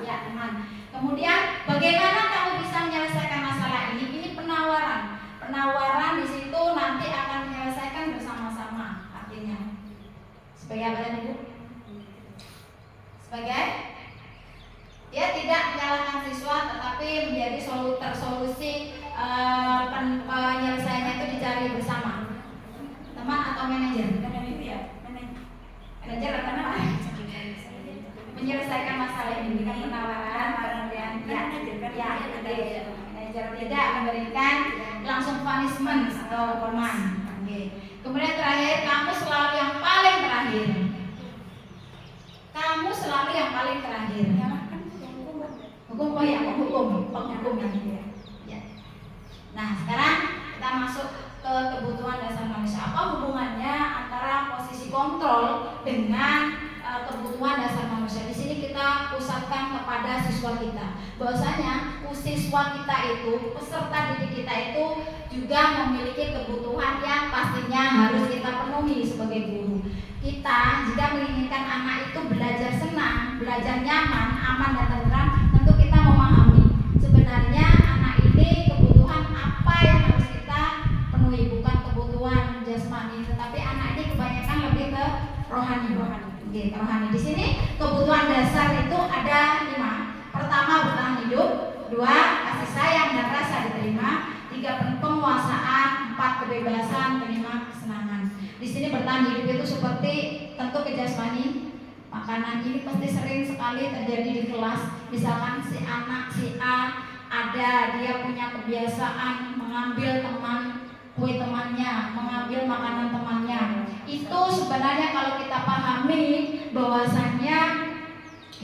ya teman. Kemudian, bagaimana kamu bisa menyelesaikan masalah ini? Ini penawaran. Penawaran di situ nanti akan menyelesaikan bersama-sama. Artinya sebagai apa tadi Bu? Sebagai dia tidak menyalahkan siswa, tetapi menjadi solusi penyelesaiannya itu dicari bersama. atau manajer?
Manajer apa? Menyelesaikan masalah ini dengan penawaran, kemudian
manajer tidak memberikan langsung punishment atau hukuman. Kemudian terakhir, kamu selalu yang paling terakhir. Kamu selalu yang paling terakhir. Hukum ya. Nah, sekarang kita masuk ke kebutuhan dasar manusia. Apa hubungannya antara posisi kontrol dengan kebutuhan dasar manusia? Di sini kita pusatkan kepada siswa kita. Bahwasanya siswa kita itu, peserta didik kita itu juga memiliki kebutuhan yang pastinya harus kita penuhi sebagai guru. Kita jika menginginkan anak itu belajar senang, belajar nyaman, aman dan tentram, tentu kita memahami sebenarnya anak ini kebutuhan apa yang harus kita penuhi, bukan kebutuhan jasmani, tetapi anak ini kebanyakan lebih ke rohani. Rohani. Di sini kebutuhan dasar itu ada 5. Pertama, bertahan hidup. 2, kasih sayang dan rasa diterima. 3, penguasaan. 4, kebebasan. 5, kesenangan. Di sini bertahan hidup itu seperti tentu ke jasmani. Makanan ini pasti sering sekali terjadi di kelas. Misalkan si anak si A ada dia punya kebiasaan mengambil kue temannya, mengambil makanan temannya. Itu sebenarnya kalau kita pahami bahwasannya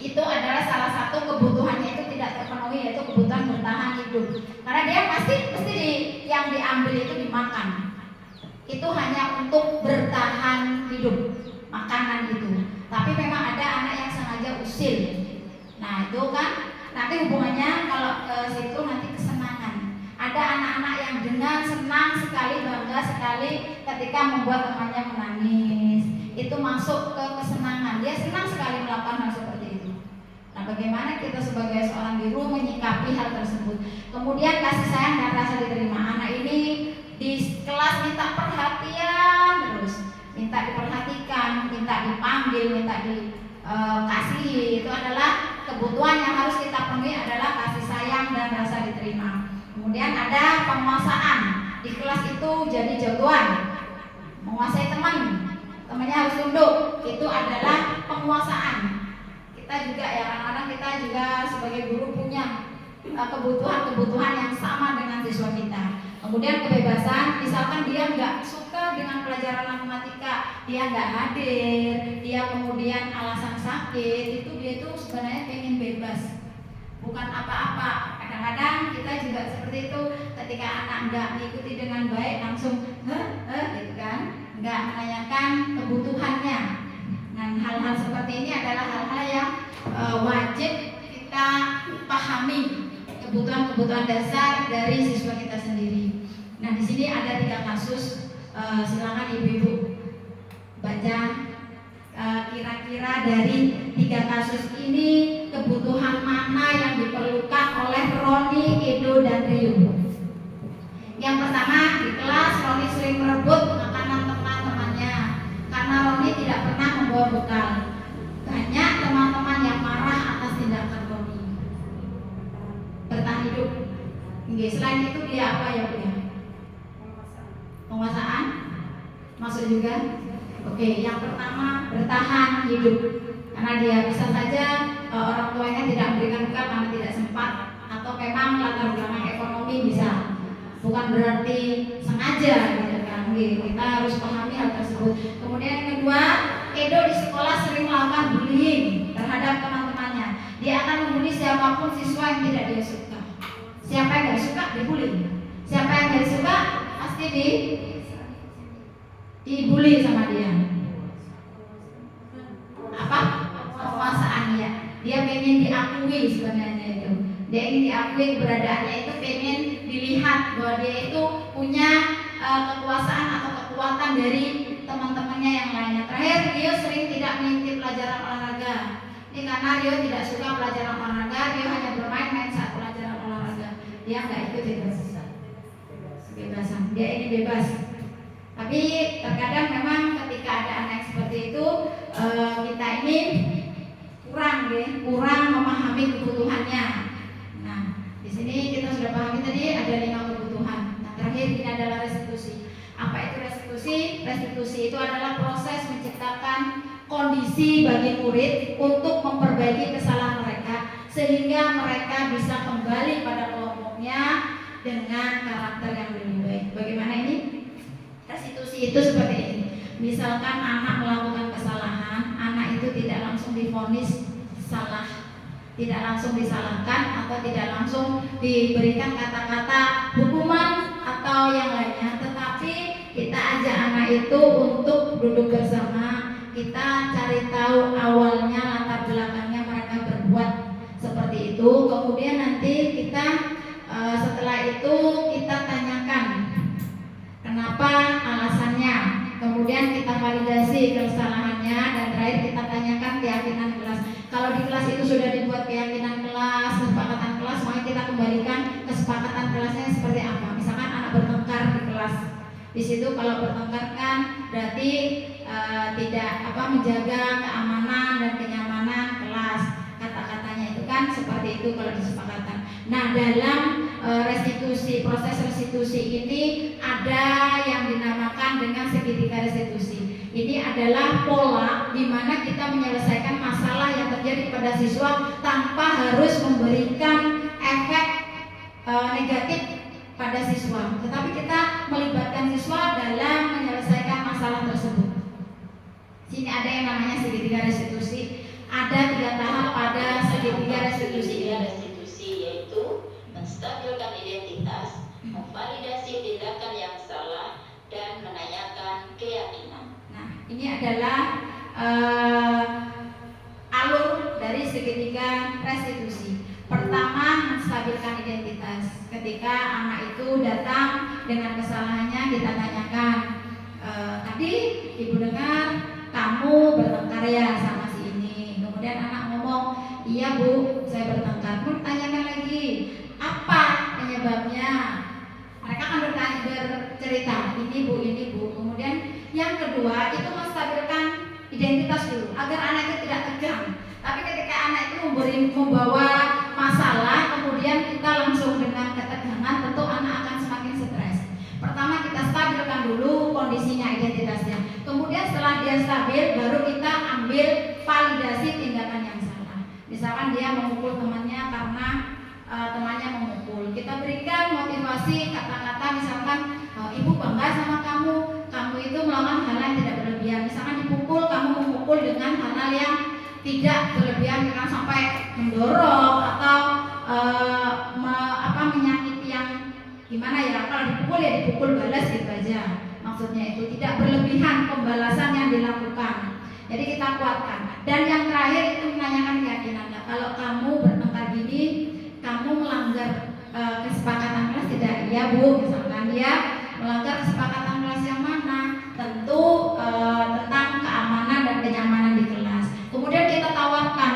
itu adalah salah satu kebutuhannya itu tidak terpenuhi, yaitu kebutuhan bertahan hidup. Karena dia pasti yang diambil itu dimakan. Itu hanya untuk bertahan hidup, makanan itu. Tapi memang ada anak yang sengaja usil. Nah, itu kan nanti hubungannya kalau ke situ nanti kesenangan. Ada anak-anak yang dengan senang sekali, bangga sekali ketika membuat temannya menangis. Itu masuk ke kesenangan. Dia senang sekali melakukan hal seperti itu. Nah, bagaimana kita sebagai seorang guru menyikapi hal tersebut? Kemudian kasih sayang dan rasa diterima. Anak ini di kelas minta perhatian terus, minta diperhatikan, minta dipanggil, minta dikasihi. Itu adalah kebutuhan yang harus kita penuhi, adalah kasih sayang dan rasa diterima. Kemudian ada penguasaan. Di kelas itu jadi jagoan, menguasai temannya harus tunduk. Itu adalah penguasaan. Kita juga ya, kadang-kadang kita juga sebagai guru punya kebutuhan yang sama dengan siswa kita. Kemudian kebebasan, misalkan dia nggak suka dengan pelajaran matematika, dia nggak hadir, dia kemudian alasan sakit, itu dia tuh sebenarnya pengen bebas, bukan apa-apa. Kadang-kadang kita juga seperti itu, ketika anak nggak mengikuti dengan baik langsung gitu kan, nggak menanyakan kebutuhannya. Dan hal-hal seperti ini adalah hal-hal yang wajib kita pahami, kebutuhan dasar dari siswa kita sendiri. Nah, di sini ada 3 kasus. Silakan ibu-ibu baca kira-kira dari 3 kasus ini kebutuhan mana yang diperlukan oleh Roni, Edo, dan Rio. Yang pertama, di kelas Roni sering merebut makanan teman-temannya karena Roni tidak pernah membawa bekal. Banyak teman-teman yang marah atas tindakan Roni. Bertahan hidup. Selain itu dia apa ya Bu ya? Penguasaan masuk juga. Oke, yang pertama bertahan hidup. Karena dia bisa saja orang tuanya tidak memberikan bekal karena tidak sempat, atau memang latar belakang ekonomi bisa. Bukan berarti sengaja gitu kan. Kita harus pahami hal tersebut. Kemudian yang kedua, Edo di sekolah sering melakukan bullying terhadap teman-temannya. Dia akan membuli siapapun siswa yang tidak dia suka. Siapa yang gak suka dibully. Siapa yang gak suka pasti dibully sama dia. Apa? Penguasaan ya. Dia pengen diakui sebenarnya itu. Dia ingin diakui keberadaannya itu, pengen dilihat bahwa dia itu punya kekuasaan atau kekuatan dari teman-temannya yang lainnya. Terakhir, Rio sering tidak mengikuti pelajaran olahraga. Ini karena Rio tidak suka pelajaran olahraga, Rio hanya bermain-main saat pelajaran olahraga. Dia nggak ikut itu. Kebebasan. Dia ini bebas. Tapi terkadang memang ketika ada anak seperti itu, kita ini kurang memahami kebutuhannya. Nah, di sini kita sudah pahami tadi ada 5 kebutuhan. Nah, terakhir ini adalah restitusi. Apa itu restitusi? Restitusi restitusi itu adalah proses menciptakan kondisi bagi murid untuk memperbaiki kesalahan mereka sehingga mereka bisa kembali pada kelompoknya dengan karakter yang lebih baik. Bagaimana ini? Restitusi itu seperti ini. Misalkan anak melakukan kesalahan, anak itu tidak langsung divonis salah, tidak langsung disalahkan atau tidak langsung diberikan kata-kata hukuman atau yang lainnya, tetapi kita ajak anak itu untuk duduk bersama, kita cari tahu awalnya, latar belakangnya mereka berbuat seperti itu. Kemudian nanti kita setelah itu kita tanyakan kenapa, alasannya, kemudian kita validasi kesalahannya, dan terakhir kita tanyakan keyakinan kelas. Kalau di kelas itu sudah dibuat keyakinan kelas, kesepakatan kelas, maka kita kembalikan kesepakatan kelasnya seperti apa. Misalkan anak bertengkar di kelas, di situ kalau bertengkar kan berarti tidak menjaga keamanan dan kenyamanan kelas. Kata-katanya itu kan seperti itu kalau disepakatan. Nah, dalam restitusi, proses restitusi ini ada yang dinamakan dengan segitiga restitusi. Ini adalah pola di mana kita menyelesaikan masalah yang terjadi pada siswa tanpa harus memberikan efek negatif pada siswa, tetapi kita melibatkan siswa dalam menyelesaikan masalah tersebut. Sini ada yang namanya segitiga restitusi. Ada 3 tahap pada segitiga restitusi.
Yaitu menstabilkan identitas, memvalidasi tindakan yang salah, dan menanyakan keyakinan.
Nah, ini adalah alur dari segitiga restitusi. Pertama, menstabilkan identitas. Ketika anak itu datang dengan kesalahannya, kita tanyakan, tadi ibu dengar kamu bertengkar ya sama si ini. Kemudian anak ngomong, iya bu, saya bertengkar. Kemudian tanyakan lagi, apa penyebabnya? Mereka akan bercerita, ini bu. Kemudian yang kedua itu menstabilkan identitas dulu, agar anak itu tidak tegang. Tapi ketika anak itu membawa masalah, kemudian kita langsung dengan ketegangan, tentu anak akan semakin stres. Pertama kita stabilkan dulu kondisinya, identitasnya. Kemudian setelah dia stabil, baru kita ambil validasi tindakan yang salah. Misalkan dia memukul temannya karena temannya memukul, kita berikan motivasi kata-kata, misalkan ibu bangga sama kamu itu melakukan hal yang tidak berlebihan. Misalkan dipukul, kamu memukul dengan hal-hal yang tidak berlebihan, jangan sampai mendorong atau menyakiti yang gimana ya. Kalau dipukul ya dipukul balas gitu aja. Maksudnya itu tidak berlebihan pembalasan yang dilakukan. Jadi kita kuatkan. Dan yang terakhir itu menanyakan keyakinannya. Kalau kamu bertengkar gini, kamu melanggar kesepakatan kelas tidak? Iya bu, misalkan dia melanggar kesepakatan kelas yang mana? Tentu tentang keamanan dan kenyamanan di kelas. Kemudian kita tawarkan,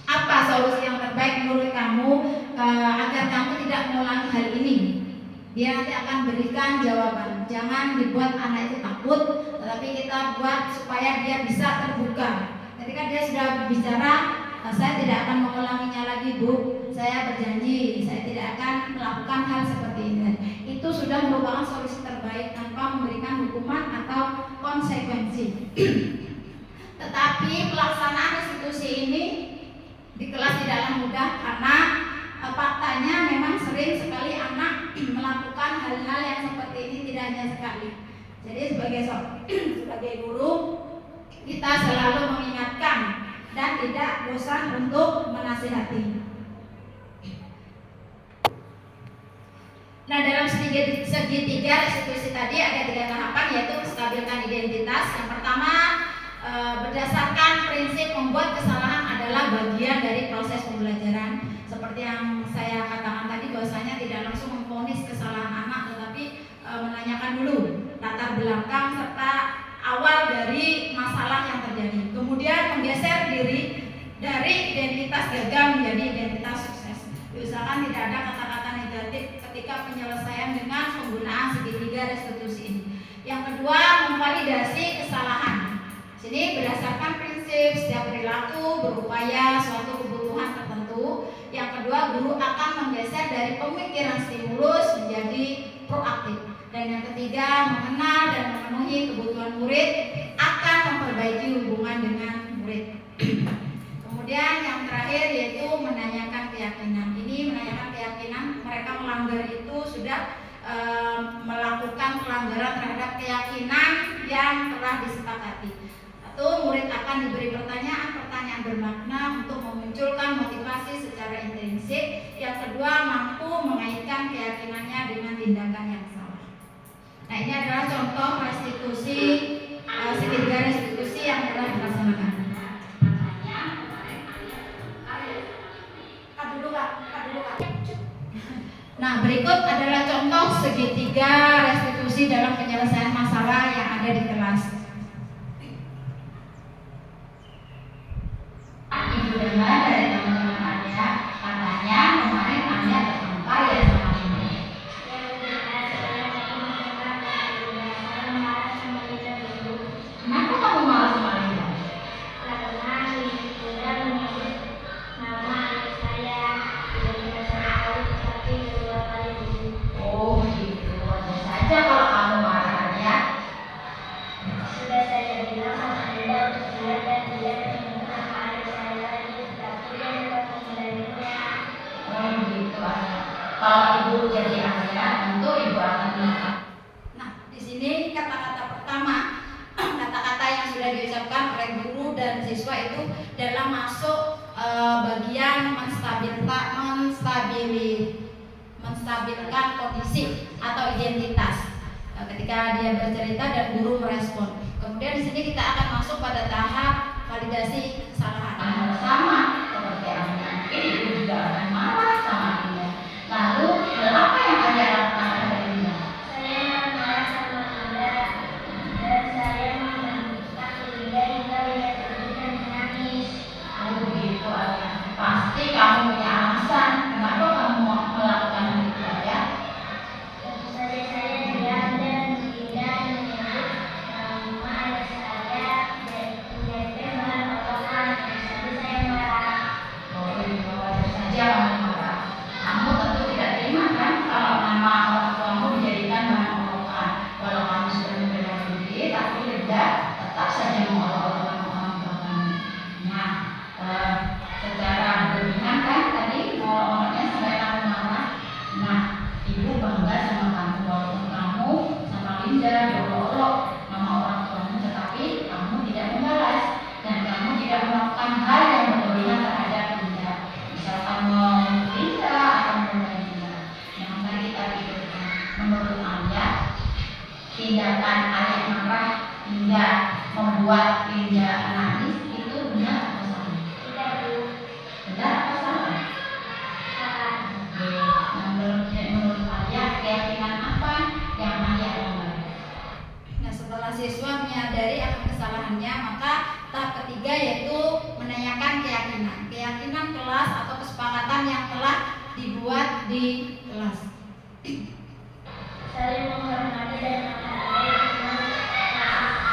apa solusi yang terbaik menurut kamu agar kamu tidak mengulangi hal ini? Dia nanti akan berikan jawaban. Jangan dibuat anak itu takut, tetapi kita buat supaya dia bisa terbuka. Ketika dia sudah bicara, saya tidak akan mengulanginya lagi bu, saya berjanji saya tidak akan melakukan hal seperti ini. Itu sudah merupakan solusi terbaik tanpa memberikan hukuman atau konsekuensi. Tetapi pelaksanaan restitusi ini di kelas tidaklah mudah, karena faktanya memang sering sekali anak melakukan hal-hal yang seperti ini, tidak hanya sekali. Jadi sebagai guru kita selalu mengingatkan dan tidak bosan untuk menasihati. Nah, dalam segitiga restitusi tadi ada 3 tahapan, yaitu menstabilkan identitas. Yang pertama, berdasarkan prinsip membuat kesalahan adalah bagian dari proses pembelajaran. Seperti yang saya katakan tadi, bahwasanya tidak langsung memvonis kesalahan anak, tetapi menanyakan dulu latar belakang serta awal dari masalah yang terjadi. Kemudian menggeser diri dari identitas gagal menjadi identitas sukses. Diusahakan tidak ada kata-kata negatif ketika penyelesaian dengan penggunaan segitiga restitusi ini. Yang kedua, memvalidasi kesalahan. Sini berdasarkan prinsip setiap perilaku berupaya suatu kebutuhan tertentu. Yang kedua, guru akan menggeser dari pemikiran stimulus menjadi proaktif. Dan yang ketiga, mengenal dan memenuhi kebutuhan murid akan memperbaiki hubungan dengan murid. Kemudian yang terakhir yaitu menanyakan keyakinan. Ini menanyakan keyakinan, mereka melanggar itu sudah melakukan pelanggaran terhadap keyakinan yang telah disepakati. Satu, murid akan diberi pertanyaan bermakna untuk memunculkan motivasi secara intrinsik. Yang kedua, mampu mengaitkan keyakinannya dengan tindakan yang salah. Nah, ini adalah contoh restitusi, segitiga restitusi yang telah dilaksanakan. Nah, berikut adalah contoh segitiga restitusi dalam penyelesaian masalah yang ada di kelas.
Ibu dengar dari teman-teman Anda, katanya kemarin Anda tertangkap ya sama ini. Kenapa kamu marah sama Linda?
Karena Linda menyebut nama adik saya tidak saya tahu tapi kedua kali dulu.
Oh gitu, wajar saja kalau kamu marah ya.
Sudah saya bilang sama Linda untuk dia dan dia menyebut nama adik saya lagi tapi dia tetap menghindarinya.
Oh gitu ayah. Kalau ibu jadi ayah, tentu ibu akan marah.
Nah, di sini kata-kata pertama, kata-kata yang sudah diucapkan oleh guru dan siswa itu dalam masuk bagian menstabilkan kondisi atau identitas. Ketika dia bercerita dan guru merespon. Kemudian di sini kita akan masuk pada tahap validasi kesalahan.
Sama seperti Anda, mungkin ibu juga akan marah sama Linda. Lalu apa yang Anda lakukan pada Linda?
Saya marah sama Linda dan saya memberikan Linda hingga Linda terjadi dan menangis.
Oh begitu ayah. Pasti kamu punya alasan kenapa kamu mau melakukan hal itu ya.
Tentu saja saya diam dan Linda menyebut nama ayah saya dan menjadi bahan omongan. Jadi saya marah.
Oh iya wajar saja kamu marah. Kamu tentu tidak terima kan kalau nama orang tuamu dijadikan bahan omongan. Walau kamu sudah membela diri, tapi Linda tetap saja mengolok-olok orang tua kamu. Nah, secara berlebihan kan tadi ngolok-ngoloknya sampai kamu marah. Nah, ibu bangga sama kamu walaupun kamu sama Linda diolok-olok nama orang tuamu, tetapi kamu tidak membalas dan kamu tidak melakukan hal yang berlebihan terhadap Linda. Misalkan membunuh Linda atau membunuh Linda. Yang tadi kita pikirkan, menurut Anda, tindakan ayah marah hingga membuat Linda nangis itu benar atau salah?
Tidak Bu.
Benar atau salah?
Salah.
Oke. Nah, menurut ayah keyakinan apa yang ayah langgar?
Nah, setelah siswa menyadari akan kesalahannya, maka tahap ketiga yaitu menanyakan keyakinan. Keyakinan kelas atau kesepakatan yang telah dibuat di kelas.
Saling menghormati dan menghargai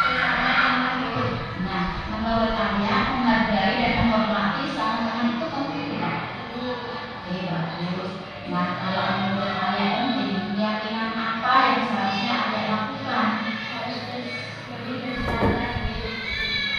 sesama teman itu.
Nah, menurut ayah menghargai dan menghormati sama teman itu penting tidak? Oke, bagus. Nah, kalau menurut ayah ini keyakinan apa yang seharusnya ayah lakukan?
Harus lebih bersabar.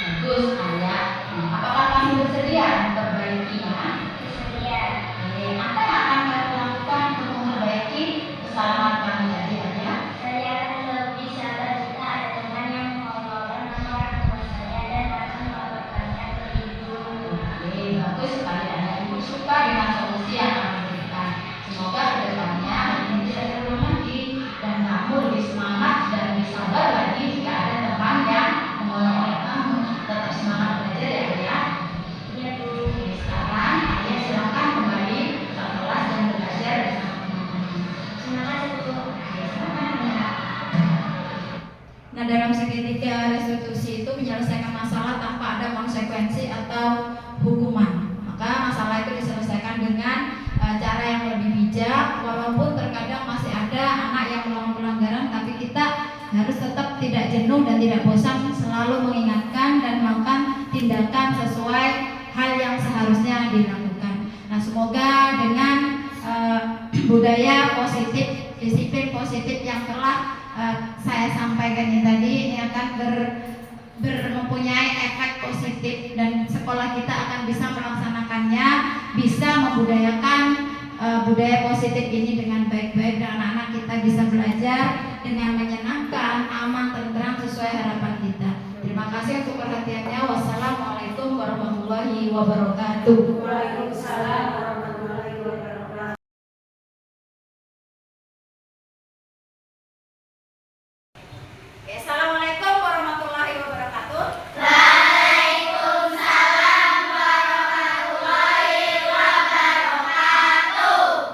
Bagus, ayah. Nah, apakah kamu bersedia memperbaikinya?
Bersedia.
Oke, apa yang akan kamu lakukan untuk memperbaiki kesalahan kami tadi ayah?
Saya akan lebih sabar jika ada teman yang mengolok-olok nama orang tua saya dan akan melaporkannya ke ibu.
Oke, bagus sekali ayah. Ibu suka dengan solusi yang kami berikan. Semoga kedepannya hal ini tidak terulang lagi dan kamu lebih semangat dan lebih sabar lagi jika ada teman yang mengolok-olok kamu. Tetap semangat belajar ya ayah.
Iya Bu.
Oke, sekarang ayah silakan kembali ke kelas dan belajar bersama teman-teman.
Terima kasih Bu.
Oke, silakan ayah.
Nah, dalam segitiga restitusi itu menyelesaikan masalah tanpa ada konsekuensi atau hukuman. Maka masalah itu diselesaikan dengan cara yang lebih bijak, walaupun terkadang masih ada anak yang melakukan pelanggaran, tapi kita harus tetap tidak jenuh dan tidak bosan, selalu mengingatkan dan melakukan tindakan sesuai hal yang seharusnya dilakukan. Nah, semoga dengan budaya positif, disiplin positif yang telah saya sampaikan ini tadi ini akan mempunyai efek positif dan sekolah kita akan bisa melaksanakannya, bisa membudayakan budaya positif ini dengan baik-baik dan anak-anak kita bisa belajar dengan menyenangkan, aman, tentram sesuai harapan kita. Terima kasih untuk perhatiannya. Wassalamualaikum warahmatullahi wabarakatuh.
Waalaikumsalam warahmatullahi wabarakatuh.
Assalamualaikum warahmatullahi wabarakatuh.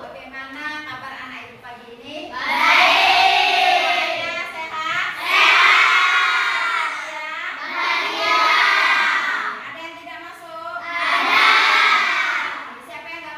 Bagaimana kabar anak ibu pagi ini? Baik. Sehat? Sehat. Bahagia. Ada yang tidak masuk? Ada. Siapa yang nggak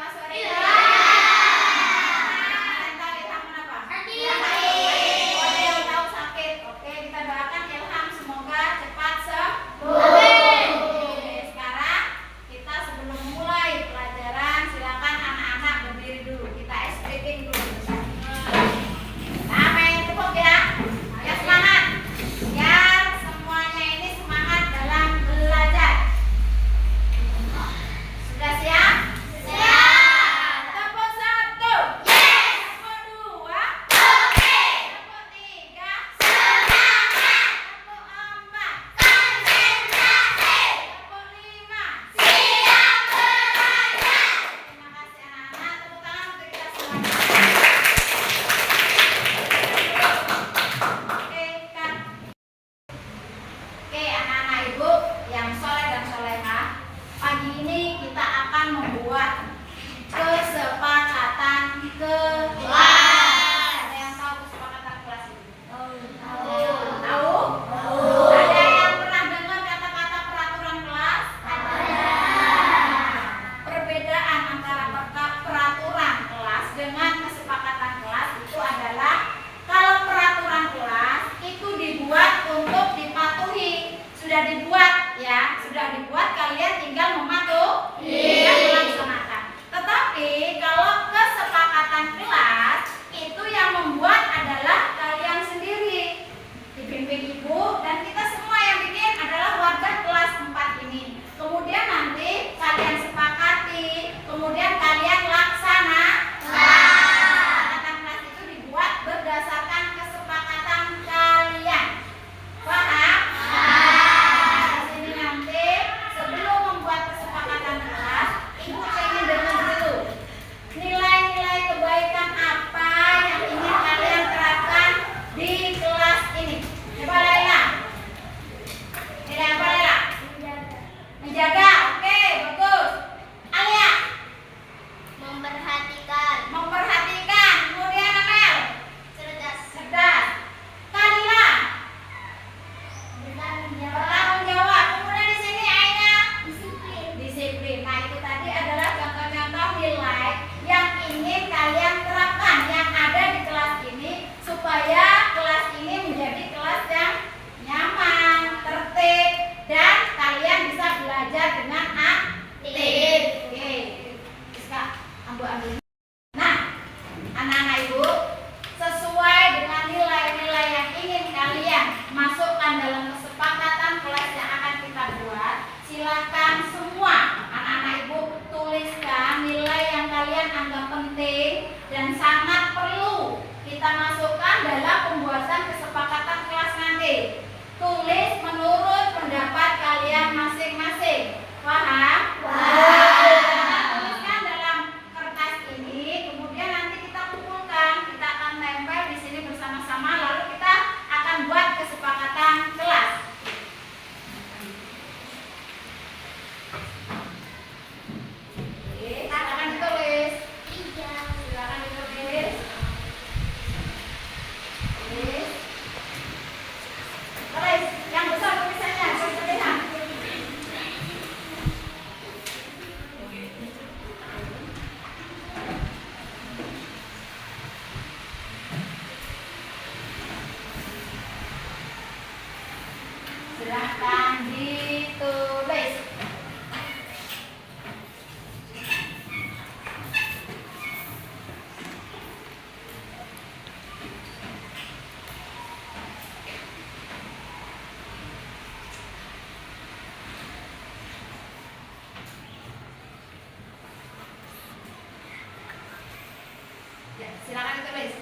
Ya, silakan ditulis.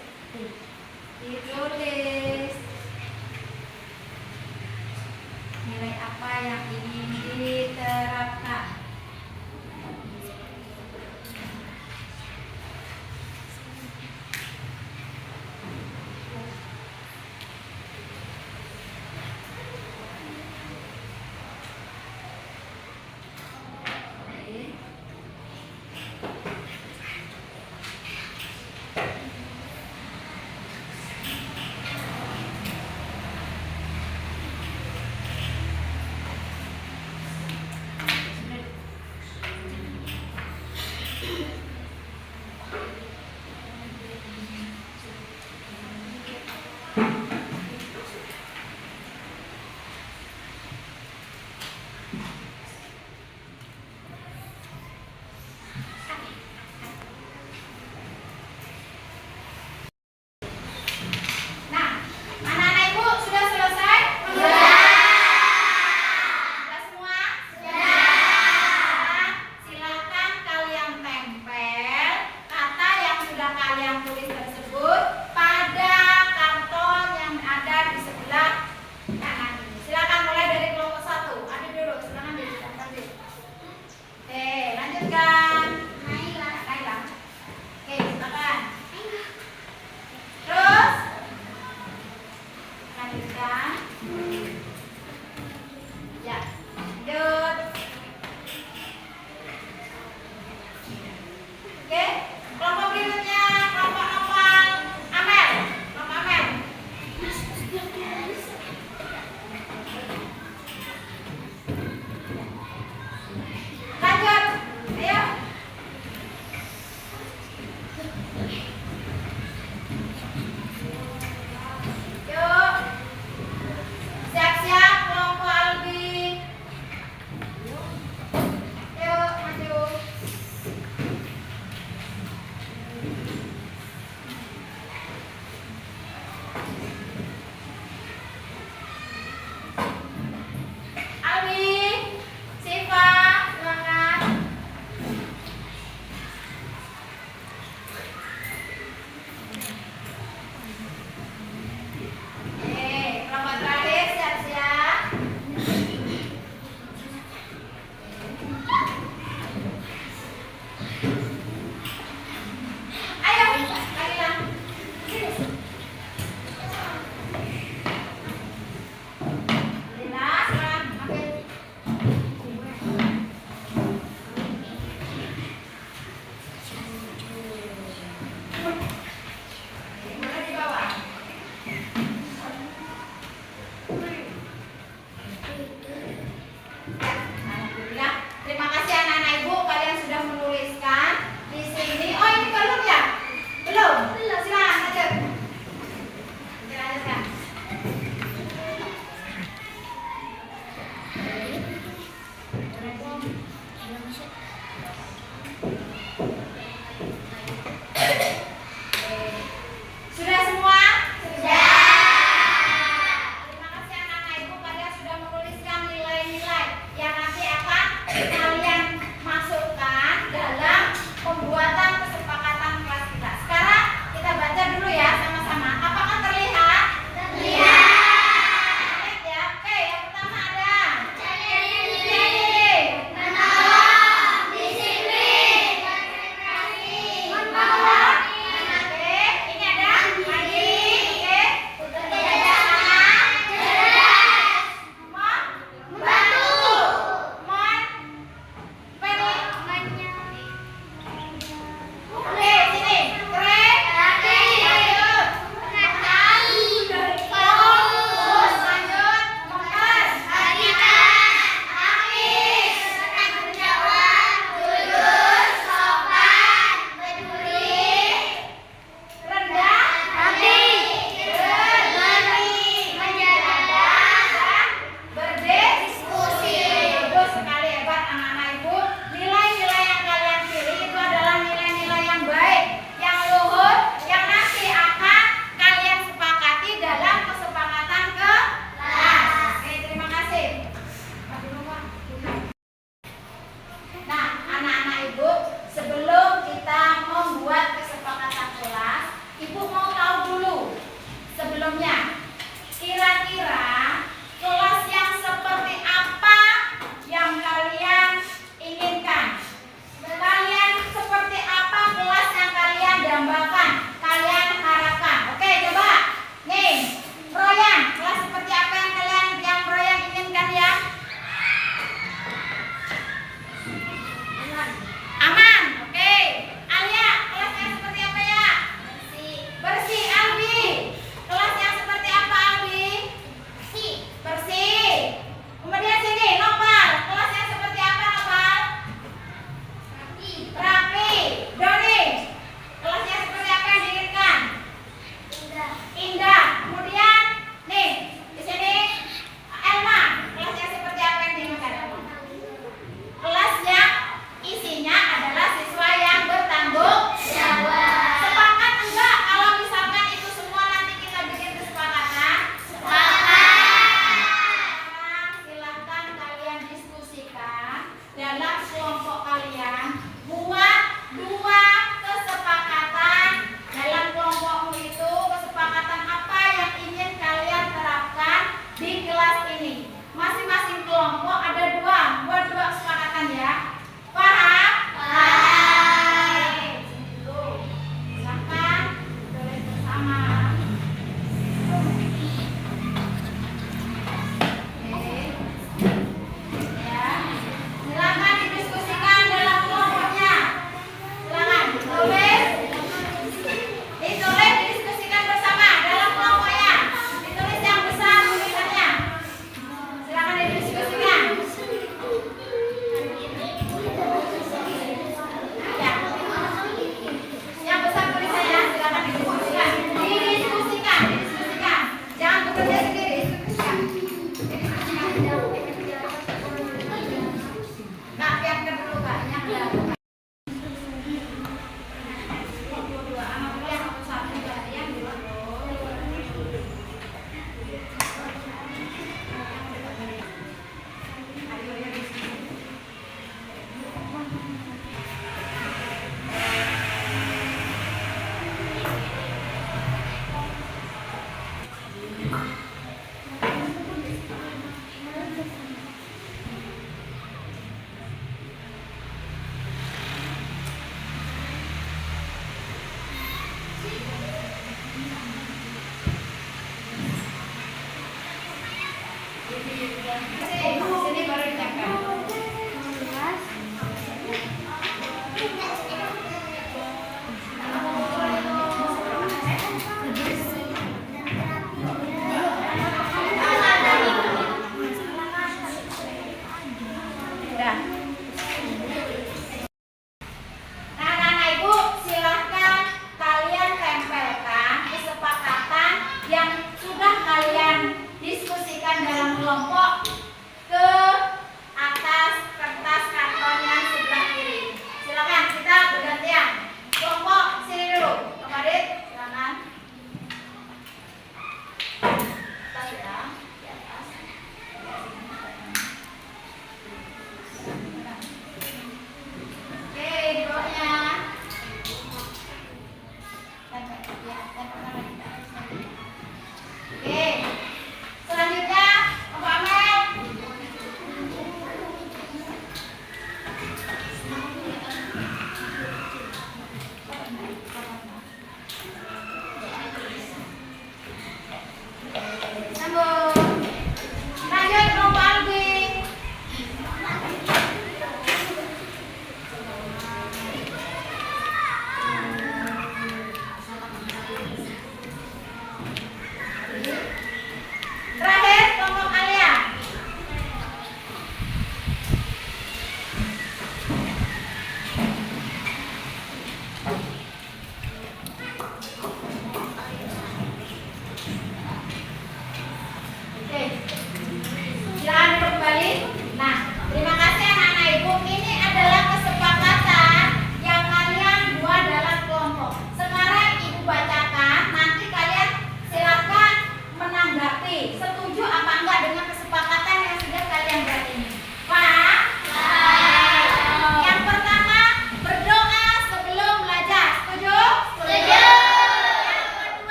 Ditulis nilai apa yang ingin diterapkan. Sudah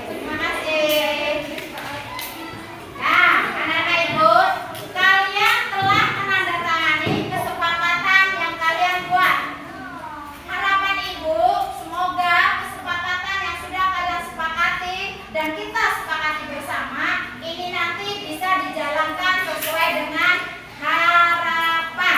Terima kasih. Nah, anak-anak ibu, kalian telah menandatangani kesepakatan yang kalian buat. Harapan ibu, semoga kesepakatan yang sudah kalian sepakati dan kita sepakati bersama ini nanti bisa dijalankan sesuai dengan harapan.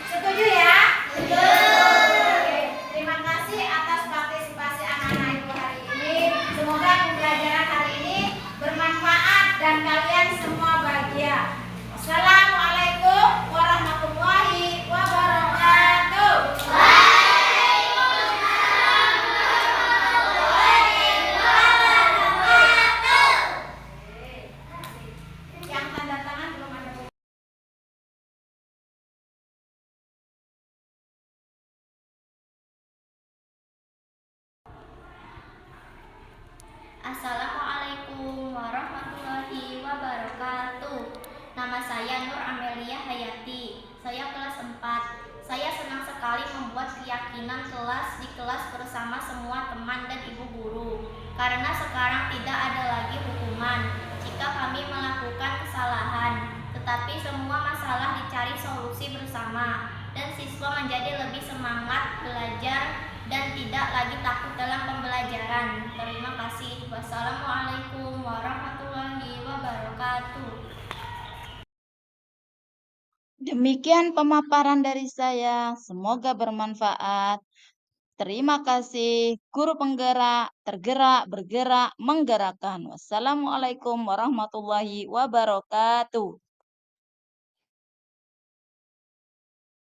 Setuju ya? Oke, terima kasih atas partisipasi anak-anak ibu hari ini. Semoga pembelajaran hari ini bermanfaat dan kalian semua bahagia. Wassalamualaikum warahmatullahi wabarakatuh. Yang tanda tangan belum ada.
Assalamualaikum warahmatullahi wabarakatuh. Nama saya Nur Amelia Hayati. Saya kelas 4. Saya senang sekali membuat keyakinan kelas di kelas bersama semua teman dan ibu guru. Karena sekarang tidak ada lagi hukuman jika kami melakukan kesalahan, tetapi semua masalah dicari solusi bersama dan siswa menjadi lebih semangat belajar dan tidak lagi takut dalam pembelajaran. Terima kasih. Wassalamualaikum warahmatullahi wabarakatuh.
Demikian pemaparan dari saya. Semoga bermanfaat. Terima kasih. Guru penggerak, tergerak, bergerak, menggerakkan. Wassalamualaikum warahmatullahi wabarakatuh.